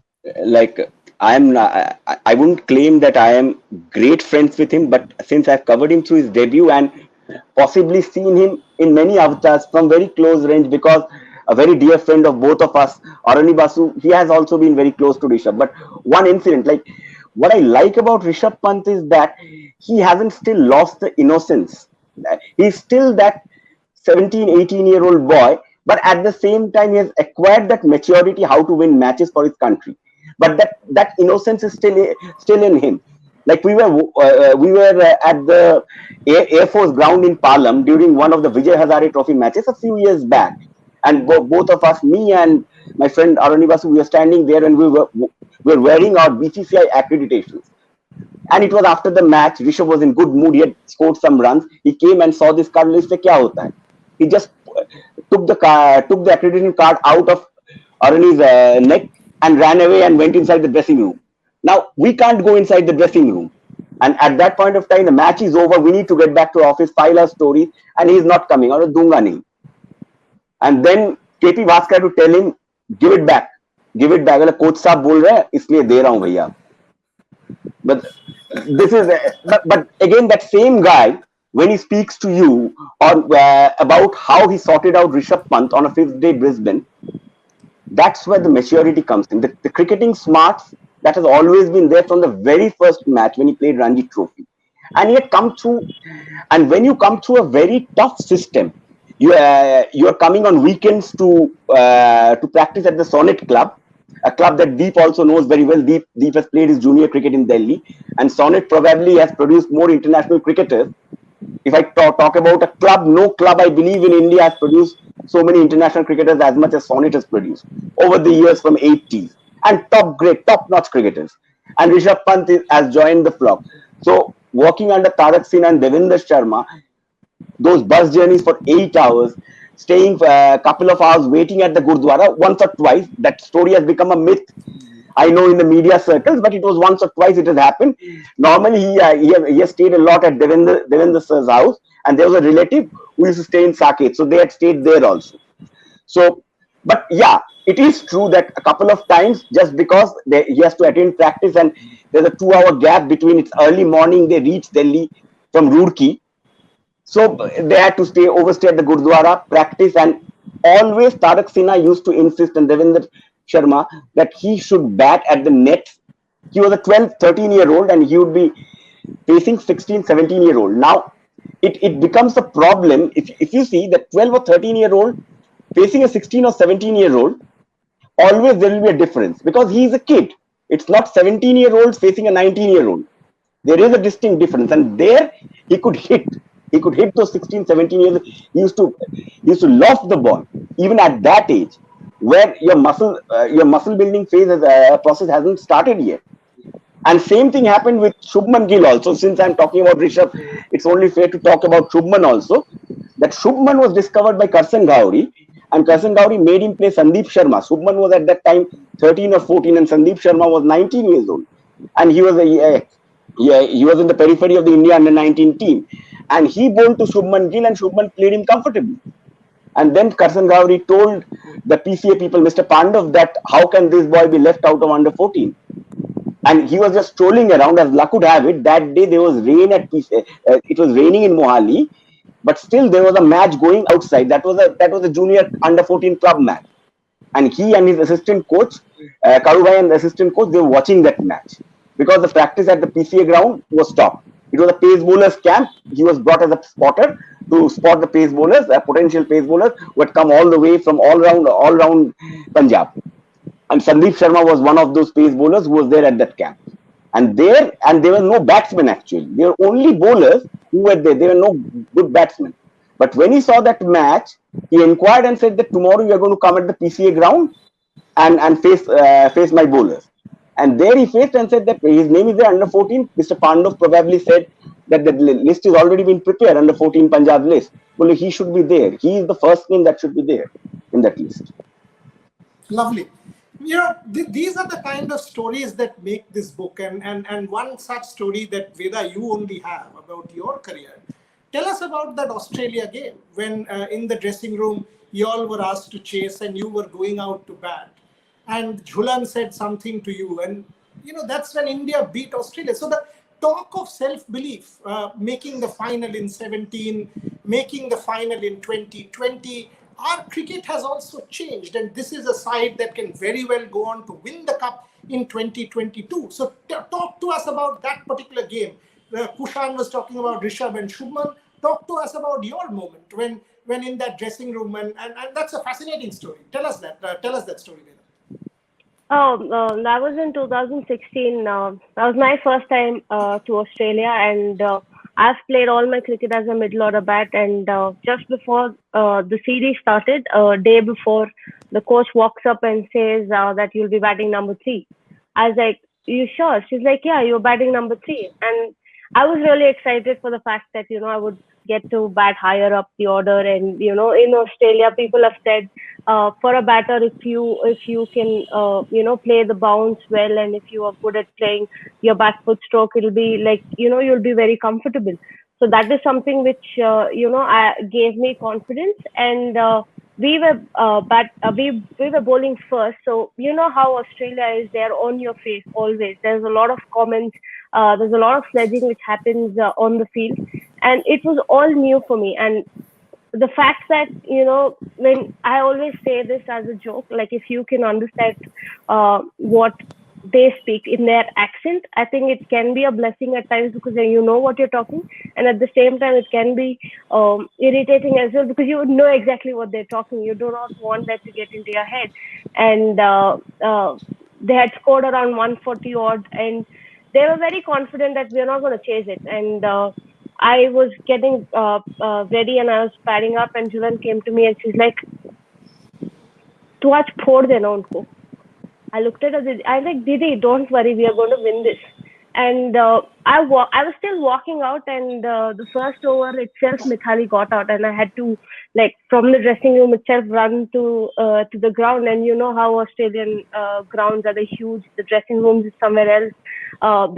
[SPEAKER 6] like I'm not, I wouldn't claim that I am great friends with him, but since I've covered him through his debut and possibly seen him in many avatars from very close range, because a very dear friend of both of us, Arani Basu, he has also been very close to Rishabh. But one incident, like what I like about Rishabh Pant is that he hasn't still lost the innocence. He's still that 17, 18-year-old boy, but at the same time, he has acquired that maturity how to win matches for his country. But that innocence is still in him. Like we were at the Air Force ground in Palam during one of the Vijay Hazare Trophy matches a few years back, and both of us, me and my friend Aranivasu, we were standing there and we were wearing our BCCI accreditations. And it was after the match. Rishabh was in good mood. He had scored some runs. He came and saw this card. He said, "Kya hota hai?" He just took the accreditation card out of Arani's neck and ran away and went inside the dressing room. Now we can't go inside the dressing room. And at that point of time, the match is over. We need to get back to office, file our story, and he's not coming. Or dunga nahi. And then KP Bhaskar to tell him, give it back. Give it back. Like, coach साहब बोल रहे हैं, इसलिए दे रहा हूँ भैया. But this is, but again, that same guy, when he speaks to you or about how he sorted out Rishabh Pant on a fifth day Brisbane, that's where the maturity comes in. The cricketing smarts that has always been there from the very first match when he played Ranji Trophy. And he had come through, and when you come through a very tough system, you are coming on weekends to practice at the Sonnet Club, a club that Deep also knows very well. Deep has played his junior cricket in Delhi, and Sonnet probably has produced more international cricketers. If I talk about a club, no club I believe in India has produced so many international cricketers as much as Sonnet has produced over the years from 80s, and top-notch cricketers. And Rishabh Pant has joined the flock. So working under Tarak Sinha and Devinder Sharma, those bus journeys for 8 hours, staying for a couple of hours waiting at the Gurdwara once or twice. That story has become a myth, I know, in the media circles, but it was once or twice it has happened. Normally, he has stayed a lot at Devendra sir's house, and there was a relative who used to stay in Saket, so they had stayed there also. So, but yeah, it is true that a couple of times, just because he has to attend practice and there's a 2-hour gap between, it's early morning, they reach Delhi from Roorkee. So they had to overstay at the Gurdwara, practice, and always Tarak Sinha used to insist on Devendra Sharma that he should bat at the net. He was a 12, 13-year-old and he would be facing 16, 17-year-old. Now, it becomes a problem if you see that 12 or 13-year-old facing a 16 or 17-year-old, always there will be a difference because he is a kid. It's not 17-year-olds facing a 19-year-old. There is a distinct difference, and there he could hit. He could hit those 16, 17 years. He used to loft the ball even at that age, where your muscle building phase process hasn't started yet. And same thing happened with Shubman Gill also. Since I'm talking about Rishabh, it's only fair to talk about Shubman also. That Shubman was discovered by Karsan Gowri, and Karsan Gowri made him play Sandeep Sharma. Shubman was at that time 13 or 14, and Sandeep Sharma was 19 years old, and he was he was in the periphery of the India under-19 team, and he bowled to Shubman Gill, and Shubman played him comfortably. And then Karsan Gowri told the PCA people, Mr. Pandav, that how can this boy be left out of under-14? And he was just strolling around. As luck would have it, that day there was rain at PCA. It was raining in Mohali, but still there was a match going outside. That was a junior under-14 club match, and he and his assistant coach, Karubhai and the assistant coach, they were watching that match because the practice at the PCA ground was stopped. It was a pace bowlers camp. He was brought as a spotter to spot the pace bowlers, potential pace bowlers who had come all the way from all round Punjab. And Sandeep Sharma was one of those pace bowlers who was there at that camp. And there were no batsmen actually. There were only bowlers who were there. There were no good batsmen. But when he saw that match, he inquired and said that tomorrow you are going to come at the PCA ground and face my bowlers. And there he faced and said that his name is there under 14. Mr. Pandav probably said that the list is already been prepared under 14 Punjab list. Well, he should be there. He is the first name that should be there in that list.
[SPEAKER 2] Lovely. You know, these are the kind of stories that make this book. And one such story that, Veda, you only have about your career. Tell us about that Australia game when in the dressing room you all were asked to chase and you were going out to bat. And Jhulan said something to you. And, you know, that's when India beat Australia. So the talk of self-belief, making the final in 17, making the final in 2020, our cricket has also changed, and this is a side that can very well go on to win the cup in 2022. So talk to us about that particular game. Kushan was talking about Rishabh and Shubman. Talk to us about your moment when in that dressing room, and that's a fascinating story. Tell us that story, Veda.
[SPEAKER 3] That was in 2016. That was my first time to Australia, and I've played all my cricket as a middle order bat. And just before the series started, a day before, the coach walks up and says that you'll be batting number 3. I was like, "You sure?" She's like, "Yeah, you're batting number 3." And I was really excited for the fact that I would get to bat higher up the order. And in Australia, people have said for a batter, if you can play the bounce well, and if you are good at playing your back foot stroke, it'll be like you'll be very comfortable. So that is something which gave me confidence. And we were we were bowling first, so you know how Australia is. They're on your face always. There's a lot of comments. There's a lot of sledging which happens on the field, and it was all new for me. And the fact that when I always say this as a joke, like if you can understand what they speak in their accent, I think it can be a blessing at times, because you know what you're talking, and at the same time it can be irritating as well, because you would know exactly what they're talking. You do not want that to get into your head. And they had scored around 140 odd, and they were very confident that we're not going to chase it. And I was getting ready, and I was padding up, and Julan came to me and she's like, "Tu aaj phod dena unko." I looked at her. I was like, "Didi, don't worry, we are going to win this." And I was still walking out, and the first over itself, Mithali got out, and I had to, like, from the dressing room itself, run to the ground. And you know how Australian grounds are, they huge. The dressing rooms is somewhere else,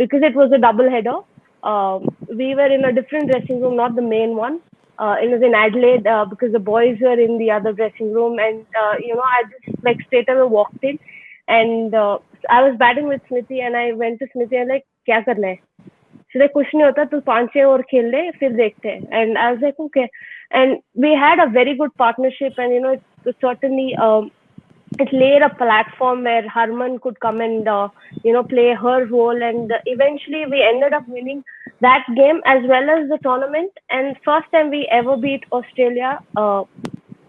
[SPEAKER 3] because it was a double header. We were in a different dressing room, not the main one. It was in Adelaide, because the boys were in the other dressing room. And I just like straight away walked in, and I was batting with Smriti, and I went to Smriti and like, "Kya karna hai?" She's like, "Kuch nahi hota, tu 5-6 और खेल ले, फिर देखते हैं." And I was like, "Okay." And we had a very good partnership, and it certainly it laid a platform where Harman could come and play her role. And eventually we ended up winning that game as well as the tournament. And first time we ever beat Australia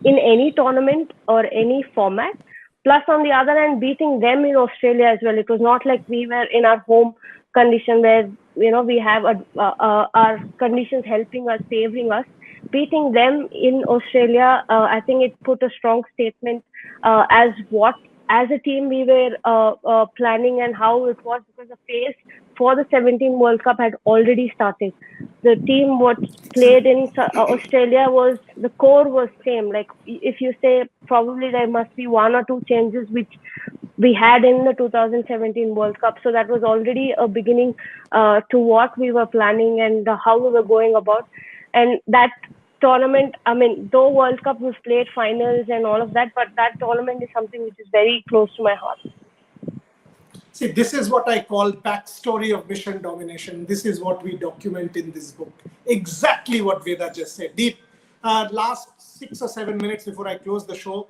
[SPEAKER 3] in any tournament or any format. Plus, on the other hand, beating them in Australia as well. It was not like we were in our home condition where we have our conditions helping us, favoring us. Beating them in Australia, I think it put a strong statement as a team we were planning, and how it was, because the phase for the 17 World Cup had already started. The team what played in Australia was, the core was same. Like if you say, probably there must be 1 or 2 changes which we had in the 2017 World Cup. So that was already a beginning to what we were planning and how we were going about. And that tournament, I mean, though World Cup was played finals and all of that, but that tournament is something which is very close to my heart.
[SPEAKER 2] See, this is what I call backstory of Mission Domination. This is what we document in this book. Exactly what Veda just said. Deep, last 6 or 7 minutes before I close the show,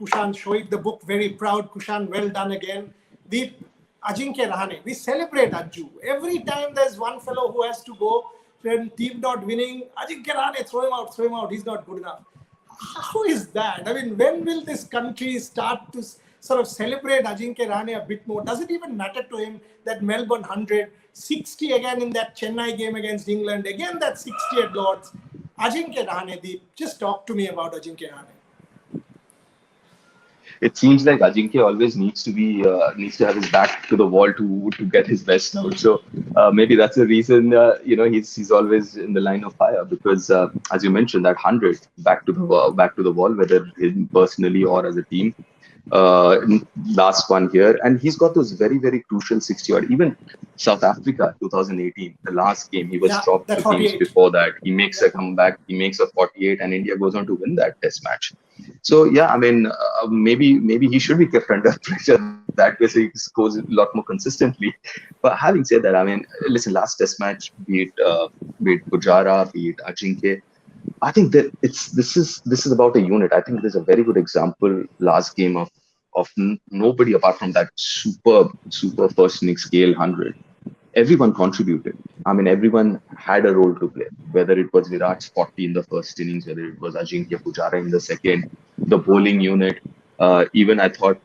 [SPEAKER 2] Kushan showing the book, very proud. Kushan, well done again. Deep, Ajinkya Rahane, we celebrate Ajju. Every time there's one fellow who has to go, when team not winning, Ajinkya Rahane, throw him out, he's not good enough. How is that? I mean, when will this country start to sort of celebrate Ajinkya Rahane a bit more? Does it even matter to him that Melbourne 100, 60 again in that Chennai game against England, again that 60 at Lords? Ajinkya Rahane, Deep, just talk to me about Ajinkya Rahane.
[SPEAKER 5] It seems like Ajinkya always needs to have his back to the wall to get his best out. So maybe that's the reason he's always in the line of fire because as you mentioned that 100 back to the wall, whether him personally or as a team. uh, Last one here, and he's got those very very crucial 60 odd. Even South Africa 2018, the last game, he was
[SPEAKER 2] Yeah,
[SPEAKER 5] dropped
[SPEAKER 2] that
[SPEAKER 5] the games
[SPEAKER 2] 48.
[SPEAKER 5] before that. He makes
[SPEAKER 2] Yeah.
[SPEAKER 5] a comeback, he makes a 48, and India goes on to win that test match. So yeah, I mean, maybe he should be kept under pressure. That way, so he scores a lot more consistently. But having said that, I mean, listen, last test match, be it Pujara, be it Ajinkya, I think that this is about a unit. I think there's a very good example last game of nobody apart from that super first inning scale 100. Everyone contributed. I mean, everyone had a role to play. Whether it was Virat's 40 in the first innings, whether it was Ajinkya Pujara in the second, the bowling unit. Even I thought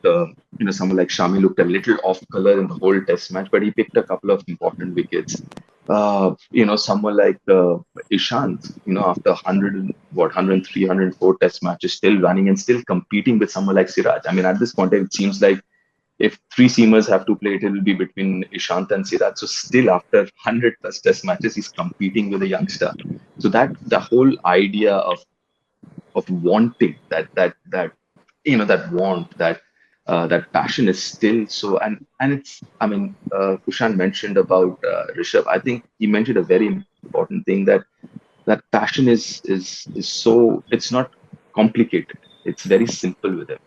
[SPEAKER 5] someone like Shami looked a little off color in the whole Test match, but he picked a couple of important wickets. Someone like Ishant, after 100 103, 104 Test matches, still running and still competing with someone like Siraj. I mean, at this point, it seems like if three seamers have to play, it will be between Ishant and Siraj. So still, after 100 plus Test matches, he's competing with a youngster. So that the whole idea of wanting that want that passion is still so, and it's, I mean, Kushan mentioned about Rishabh. I think he mentioned a very important thing, that passion is so, it's not complicated. It's very simple with him.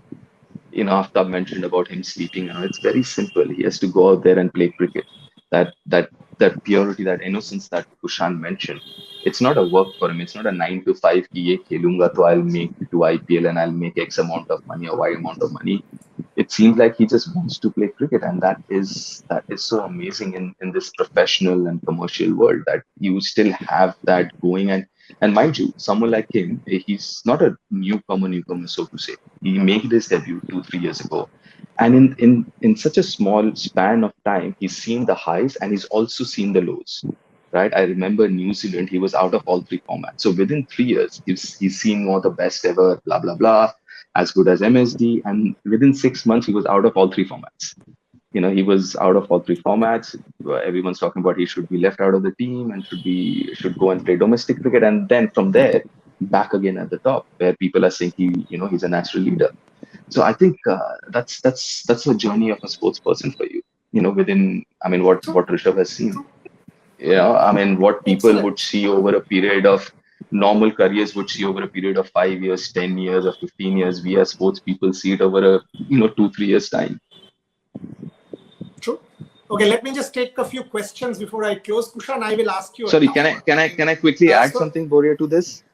[SPEAKER 5] Aftab mentioned about him sleeping. It's very simple. He has to go out there and play cricket. That purity, that innocence that Kushan mentioned. It's not a work for him. It's not a 9 to 5 ki ye khelunga to I'll make to IPL and I'll make X amount of money or Y amount of money. It seems like he just wants to play cricket, and that is so amazing in this professional and commercial world, that you still have that going. And mind you, someone like him, he's not a newcomer, so to say. He made his debut 2 3 years ago, and in such a small span of time, he's seen the highs and he's also seen the lows. Right? I remember New Zealand, he was out of all three formats. So within 3 years, he's seen one of the best ever, blah blah blah, as good as MSD, and within 6 months, he was out of all three formats. He was out of all three formats. Everyone's talking about he should be left out of the team and should go and play domestic cricket, and then from there back again at the top, where people are saying he's a natural leader. So I think that's the journey of a sports person for you. Within, I mean,
[SPEAKER 2] True.
[SPEAKER 5] what Rishabh has seen.
[SPEAKER 2] True.
[SPEAKER 5] I mean, what people would
[SPEAKER 2] Excellent.
[SPEAKER 5] see over a period of normal careers would see over a period of 5 years, 10 years, or 15 years. We as sports people see it over a 2 3 years time.
[SPEAKER 2] True. Okay, let me just take a few questions before I close. Kushan, I will ask you a
[SPEAKER 5] Sorry,
[SPEAKER 2] tough
[SPEAKER 5] can I
[SPEAKER 2] one.
[SPEAKER 5] can I can I quickly add
[SPEAKER 2] So,
[SPEAKER 5] something, Boria, to this?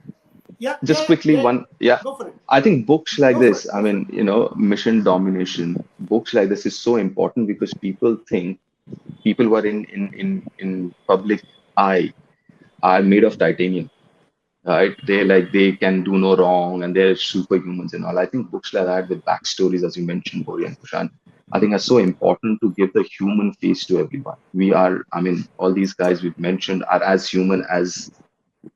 [SPEAKER 2] yeah,
[SPEAKER 5] Just
[SPEAKER 2] yeah,
[SPEAKER 5] quickly,
[SPEAKER 2] yeah.
[SPEAKER 5] one, yeah.
[SPEAKER 2] Go for it.
[SPEAKER 5] I think books like
[SPEAKER 2] Go for
[SPEAKER 5] this,
[SPEAKER 2] it.
[SPEAKER 5] I
[SPEAKER 2] Go for
[SPEAKER 5] mean,
[SPEAKER 2] it.
[SPEAKER 5] Mission Domination, books like this is so important because people who are in public eye are made of titanium, right? They can do no wrong and they're superhumans and all. I think books like that with backstories, as you mentioned, Bori and Kushan, I think are so important to give the human face to everyone. We are, I mean, all these guys we've mentioned are as human as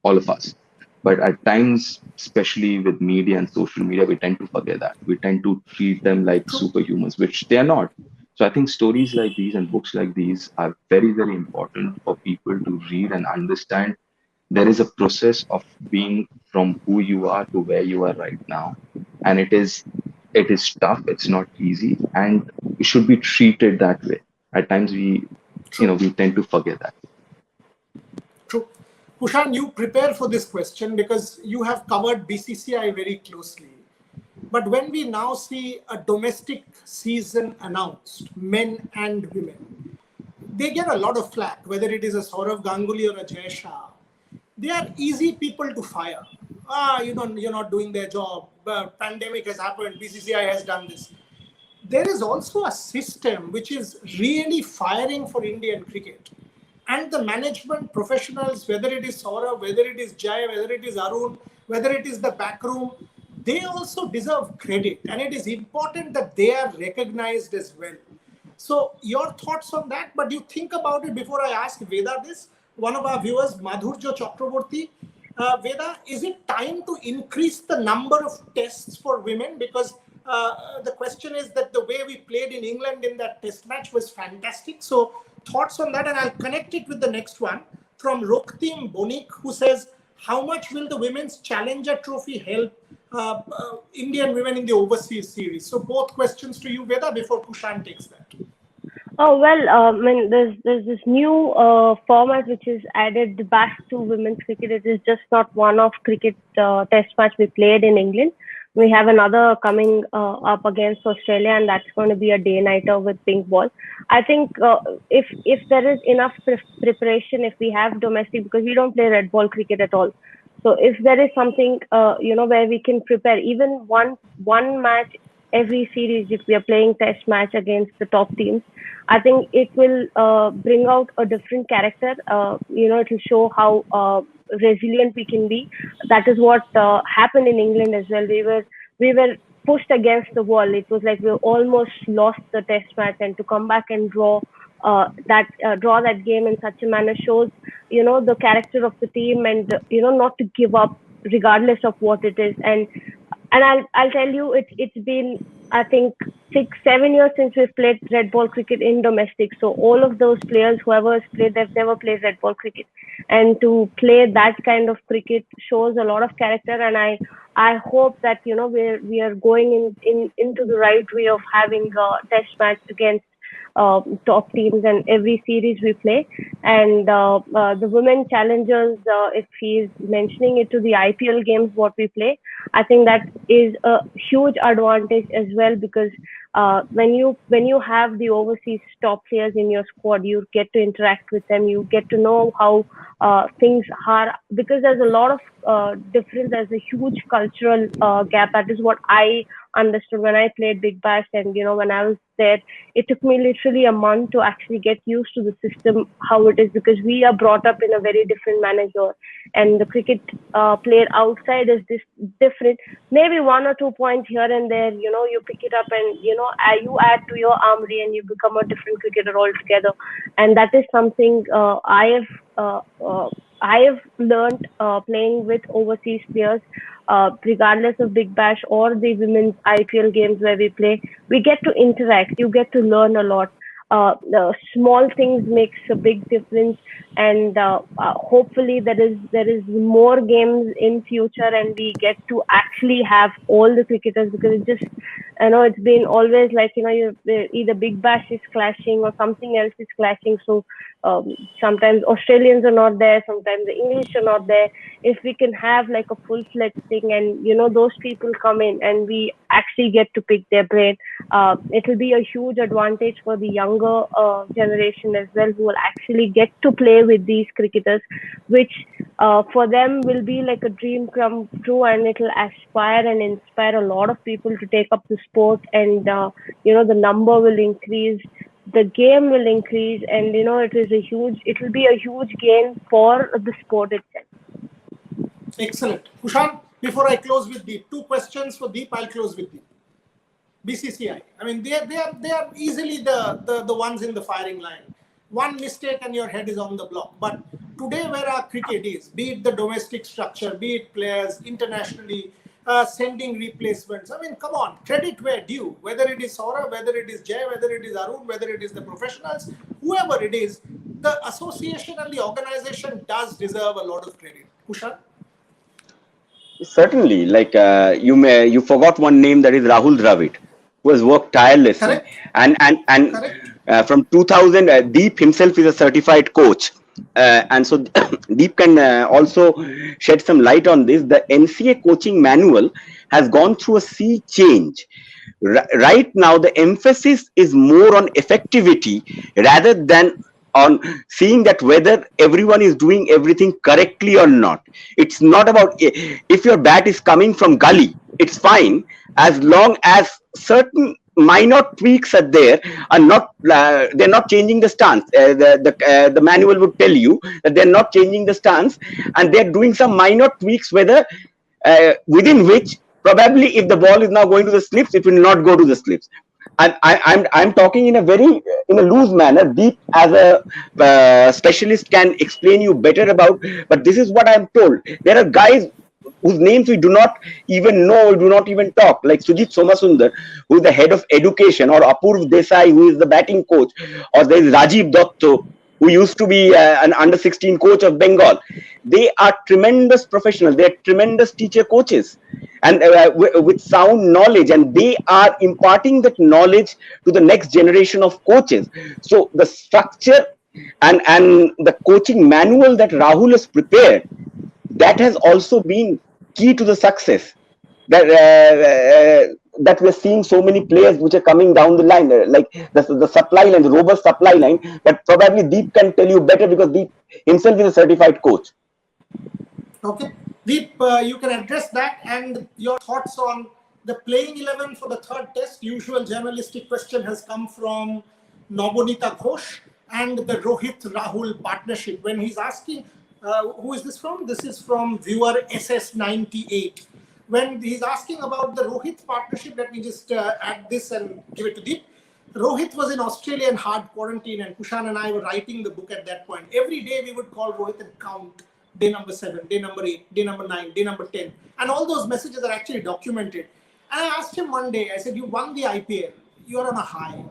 [SPEAKER 5] all of us. But at times, especially with media and social media, we tend to forget that. We tend to treat them like
[SPEAKER 2] True.
[SPEAKER 5] superhumans, which they are not. So I think stories like these and books like these are very, very important for people to read and understand. There is a process of being from who you are to where you are right now, and it is tough. It's not easy, and it should be treated that way. At times,
[SPEAKER 2] True.
[SPEAKER 5] we tend to forget that.
[SPEAKER 2] True. Kushan, you prepare for this question because you have covered BCCI very closely. But when we now see a domestic season announced, men and women, they get a lot of flack, whether it is a Saurav Ganguly or a Jay Shah. They are easy people to fire. You're not doing their job. Pandemic has happened. BCCI has done this. There is also a system which is really firing for Indian cricket. And the management professionals, whether it is Saurabh, whether it is Jai, whether it is Arun, whether it is the backroom, they also deserve credit. And it is important that they are recognized as well. So your thoughts on that, but you think about it before I ask Veda this. One of our viewers, Madhurjo Chakraborty, Veda, is it time to increase the number of tests for women? Because The question is that the way we played in England in that test match was fantastic. So thoughts on that, and I'll connect it with the next one from Roktim Bonik, who says, how much will the Women's Challenger Trophy help Indian women in the overseas series? So both questions to you, Veda, before Kushan takes that.
[SPEAKER 3] Oh well, I mean, there's this new format which is added back to women's cricket. It is just not one of cricket test match we played in England. We have another coming up against Australia, and that's going to be a day-nighter with pink ball. I think if there is enough preparation, if we have domestic, because we don't play red ball cricket at all. So if there is something where we can prepare even one match every series, if we are playing test match against the top teams, I think it will bring out a different character. It will show how resilient we can be. That is what happened in England as well. We were pushed against the wall. It was like we almost lost the test match, and to come back and draw that game in such a manner shows the character of the team, and not to give up regardless of what it is. And I'll tell you, it's been, I think, 6-7 years since we've played red ball cricket in domestic. So all of those players, whoever has played, they've never played red ball cricket, and to play that kind of cricket shows a lot of character. And I hope that we are going into the right way of having a test match against top teams and every series we play. And the women challengers, if he's mentioning it to the IPL games what we play, I think that is a huge advantage as well, because when you have the overseas top players in your squad, you get to interact with them, you get to know how things are, because there's a lot of difference. There's a huge cultural gap. That is what I understood when I played Big Bash, and when I was there, it took me literally a month to actually get used to the system, how it is, because we are brought up in a very different manner here, and the cricket played outside is different. Maybe 1 or 2 points here and there, you pick it up, and you add to your armory, and you become a different cricketer altogether. And that is something I have learned playing with overseas players. Regardless of Big Bash or the women's IPL games where we play, we get to interact. You get to learn a lot. The small things makes a big difference, and hopefully there is more games in future, and we get to actually have all the cricketers, because it just it's been always like either Big Bash is clashing or something else is clashing. So sometimes Australians are not there, sometimes the English are not there. If we can have like a full-fledged thing, and those people come in and we actually get to pick their brain, it will be a huge advantage for the younger generation as well, who will actually get to play with these cricketers, which for them will be like a dream come true, and it will aspire and inspire a lot of people to take up the sport, and the number will increase, the game will increase, and it will be a huge gain for the sport itself.
[SPEAKER 2] Excellent. Kushan, before I close with Deep, 2 questions for Deep. I'll close with Deep. BCCI. I mean, they are easily the ones in the firing line. One mistake and your head is on the block. But today, where our cricket is, be it the domestic structure, be it players internationally, sending replacements. I mean, come on, credit where due. Whether it is Saurabh, whether it is Jay, whether it is Arun, whether it is the professionals, whoever it is, the association and the organization does deserve a lot of credit. Kushan?
[SPEAKER 6] Certainly, like you forgot one name, that is Rahul Dravid, who has worked tirelessly.
[SPEAKER 2] Correct.
[SPEAKER 6] And from 2000, Deep himself is a certified coach, and so Deep can also shed some light on this. The NCA coaching manual has gone through a sea change. Right now, the emphasis is more on effectivity rather than on seeing that whether everyone is doing everything correctly or not. It's not about if your bat is coming from gully, it's fine as long as certain minor tweaks are there, are not they're not changing the stance. The manual would tell you that they're not changing the stance, and they're doing some minor tweaks, whether within which probably if the ball is now going to the slips, it will not go to the slips. I'm talking in a loose manner. Deep as a specialist can explain you better about, but this is what I'm told. There are guys whose names we do not even know, we do not even talk, like Sujit Somasundar, who is the head of education, or Apurv Desai, who is the batting coach, or there is Rajiv Dotto, who used to be an under 16 coach of Bengal. They are tremendous professionals. They are tremendous teacher coaches, and with sound knowledge, and they are imparting that knowledge to the next generation of coaches. So the structure and the coaching manual that Rahul has prepared, that has also been key to the success that we're seeing so many players which are coming down the line, like the supply line, the robust supply line. But probably Deep can tell you better, because Deep himself is a certified coach.
[SPEAKER 2] Okay, Deep, you can address that and your thoughts on the playing 11 for the third test. Usual journalistic question has come from Nobonita Ghosh and the Rohit Rahul partnership. When he's asking, who is this from? This is from viewer SS98. When he's asking about the Rohit partnership, let me just add this and give it to Deep. Rohit was in Australia in hard quarantine, and Kushan and I were writing the book at that point. Every day we would call Rohit and count day number 7, day number 8, day number 9, day number 10. And all those messages are actually documented. And I asked him one day, I said, you won the IPL. You're on a high.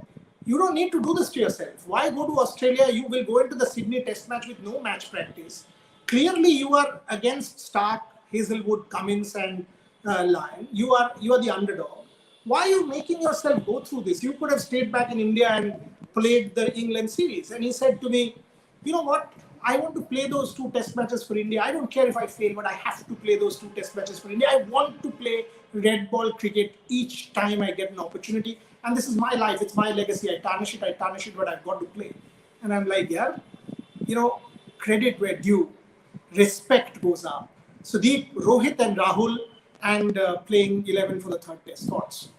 [SPEAKER 2] You don't need to do this to yourself. Why go to Australia? You will go into the Sydney test match with no match practice. Clearly, you are against Stark, Hazelwood, Cummins, and Lyon. You are the underdog. Why are you making yourself go through this? You could have stayed back in India and played the England series. And he said to me, you know what? I want to play those 2 test matches for India. I don't care if I fail, but I have to play those 2 test matches for India. I want to play red ball cricket each time I get an opportunity. And this is my life. It's my legacy. I tarnish it, but I've got to play. And I'm like, yeah, credit where due. Respect goes up. Sudeep, Rohit and Rahul, and playing 11 for the third test. Thoughts?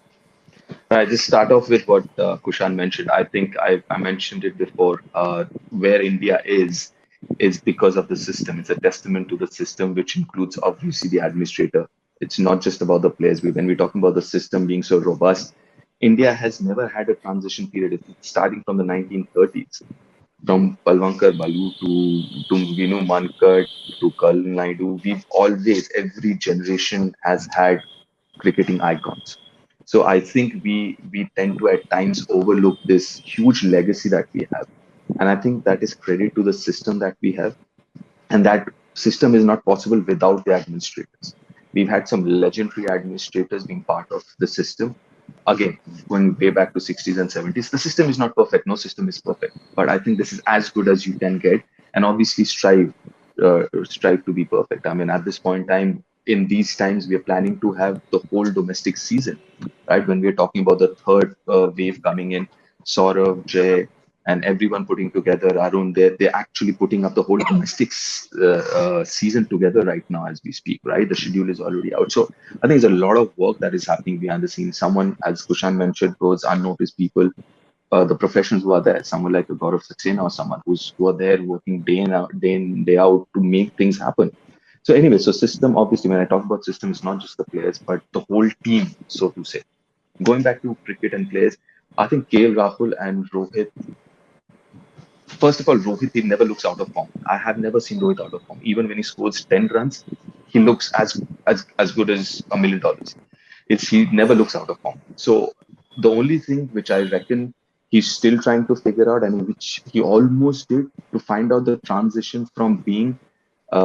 [SPEAKER 5] I just start off with what Kushan mentioned. I think I mentioned it before. Where India is because of the system. It's a testament to the system, which includes obviously the administrator. It's not just about the players. When we're talking about the system being so robust, India has never had a transition period. It's starting from the 1930s, from Palwankar Balu to Vinu Mankad to Karl Naidu. Every generation has had cricketing icons. So I think we tend to at times overlook this huge legacy that we have. And I think that is credit to the system that we have. And that system is not possible without the administrators. We've had some legendary administrators being part of the system. Again, going way back to 60s and 70s, the system is not perfect. No system is perfect. But I think this is as good as you can get. And obviously strive to be perfect. I mean, at this point in time, in these times, we are planning to have the whole domestic season, right? When we're talking about the third wave coming in, Saurav, Jay, and everyone putting together, Arun, they're actually putting up the whole domestic season together right now as we speak, right? The schedule is already out. So I think there's a lot of work that is happening behind the scenes. Someone, as Kushan mentioned, those unnoticed people, the professionals who are there, someone like a Gaurav Saxena or someone who are there working day in, day out to make things happen. So anyway, so system, obviously, when I talk about system, it's not just the players, but the whole team, so to say. Going back to cricket and players, I think KL Rahul and Rohit, first of all, Rohit, he never looks out of form. I have never seen Rohit out of form. Even when he scores 10 runs, he looks as good as $1 million. He never looks out of form. So the only thing which I reckon he's still trying to figure out, and which he almost did, to find out the transition from being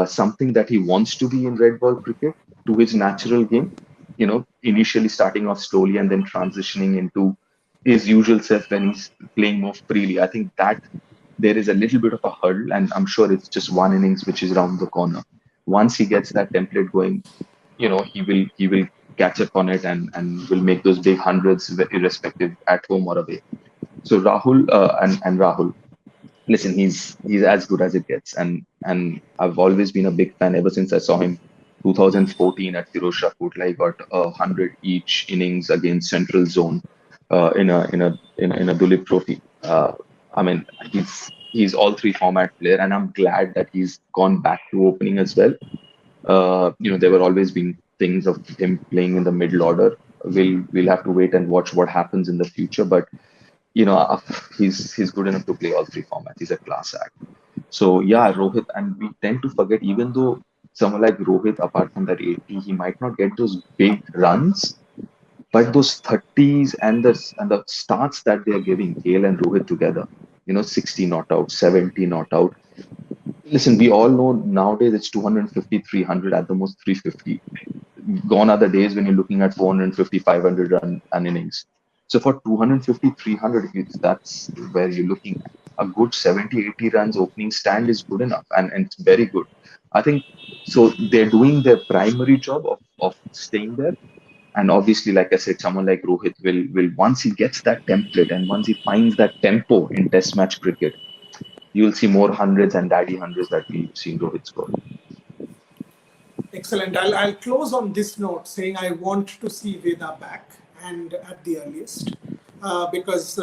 [SPEAKER 5] something that he wants to be in red ball cricket to his natural game, initially starting off slowly and then transitioning into his usual self when he's playing more freely. I think that there is a little bit of a hurdle, and I'm sure it's just one innings which is around the corner. Once he gets that template going, he will catch up on it and will make those big hundreds, irrespective at home or away. So Rahul and Rahul, listen, he's as good as it gets, and I've always been a big fan ever since I saw him 2014 at Firozshah Kotla. He got 100 each innings against Central Zone in a Dulip Trophy. I mean, he's all 3 format player, and I'm glad that he's gone back to opening as well. There were always been things of him playing in the middle order. We'll have to wait and watch what happens in the future, but he's good enough to play all 3 formats. He's a class act. So yeah, Rohit, and we tend to forget, even though someone like Rohit, apart from that 80, he might not get those big runs, but those 30s and the starts that they are giving, KL and Rohit together, 60 not out, 70 not out. Listen, we all know nowadays it's 250, 300, at the most 350. Gone are the days when you're looking at 450, 500 run an innings. So for 250, 300, if that's where you're looking at, a good 70, 80 runs opening stand is good enough, and it's very good. I think so. They're doing their primary job of staying there. And obviously, like I said, someone like Rohit will once he gets that template and once he finds that tempo in Test match cricket, you'll see more hundreds and daddy hundreds that we've seen Rohit score.
[SPEAKER 2] Excellent. I'll close on this note saying I want to see Veda back, and at the earliest, because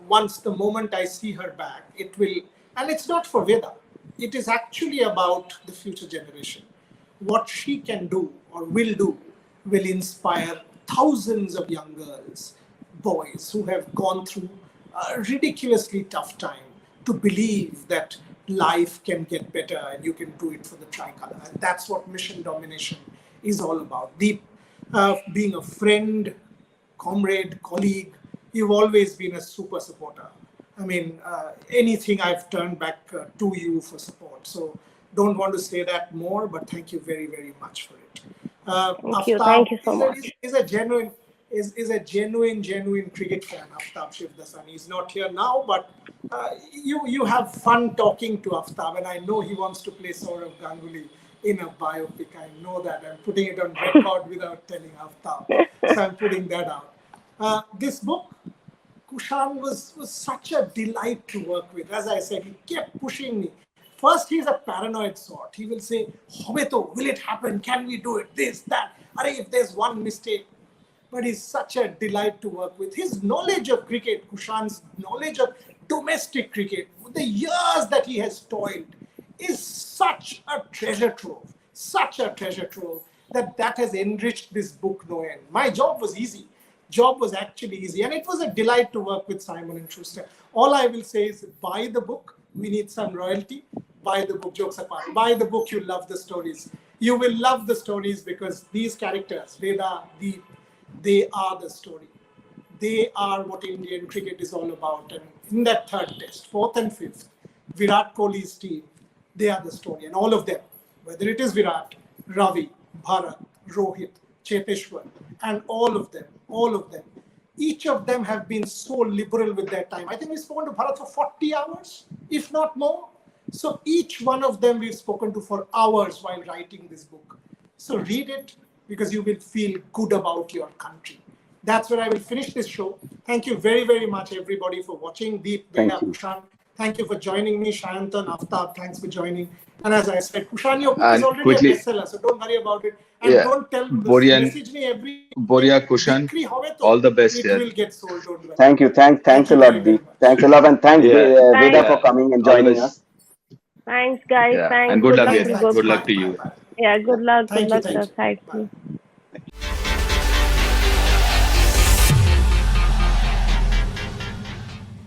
[SPEAKER 2] once the moment I see her back, it will, and it's not for Veda. It is actually about the future generation. What she can do or will do will inspire thousands of young girls, boys who have gone through a ridiculously tough time to believe that life can get better and you can do it for the tricolor. And that's what Mission Domination is all about. Being a friend, comrade, colleague, you've always been a super supporter. I mean, anything I've turned back to you for support. So don't want to say that more, but thank you very, very much for it.
[SPEAKER 3] Thank you so much.
[SPEAKER 2] Is a genuine cricket fan. Aftab Shivdasani. He's not here now, but you have fun talking to Aftab, and I know he wants to play Saurav Ganguly in a biopic. I know that. I'm putting it on record without telling Aftab. So I'm putting that out. This book, Kushan was such a delight to work with. As I said, he kept pushing me. First, he's a paranoid sort. He will say, Hobeto, will it happen? Can we do it? This, that. If there's one mistake. But he's such a delight to work with. His knowledge of cricket, Kushan's knowledge of domestic cricket, the years that he has toiled, is such a treasure trove that has enriched this book no end. My job was easy. Job was actually easy. And it was a delight to work with Simon and Schuster. All I will say is buy the book. We need some royalty. Buy the book, jokes apart. Buy the book, you'll love the stories. You will love the stories because these characters, Veda, Deep, they are the story. They are what Indian cricket is all about. And in that third test, fourth and fifth, Virat Kohli's team, they are the story. And all of them, whether it is Virat, Ravi, Bharat, Rohit, Cheteshwar, and all of them, each of them have been so liberal with their time. I think we've spoken to Bharat for 40 hours, if not more. So each one of them we've spoken to for hours while writing this book. So read it because you will feel good about your country. That's where I will finish this show. Thank you very, very much, everybody, for watching. Deep, Veda, Kushan, thank you for joining me. Shayantan, Aftab, thanks for joining. And as I said, Kushan, your book is already a bestseller, so don't worry about it. And don't tell me, message me every
[SPEAKER 5] Boria, Kushan, all the best.
[SPEAKER 2] It will get sold, don't worry.
[SPEAKER 6] Thank you. Thanks a lot, Deep. Thanks a lot. And thanks, Veda, for coming and joining us.
[SPEAKER 3] Thanks, guys.
[SPEAKER 5] Yeah.
[SPEAKER 3] Thanks.
[SPEAKER 5] And good luck to you.
[SPEAKER 3] Yeah, good luck.
[SPEAKER 2] Thank
[SPEAKER 3] Good luck,
[SPEAKER 2] you.
[SPEAKER 3] sir. Thank you.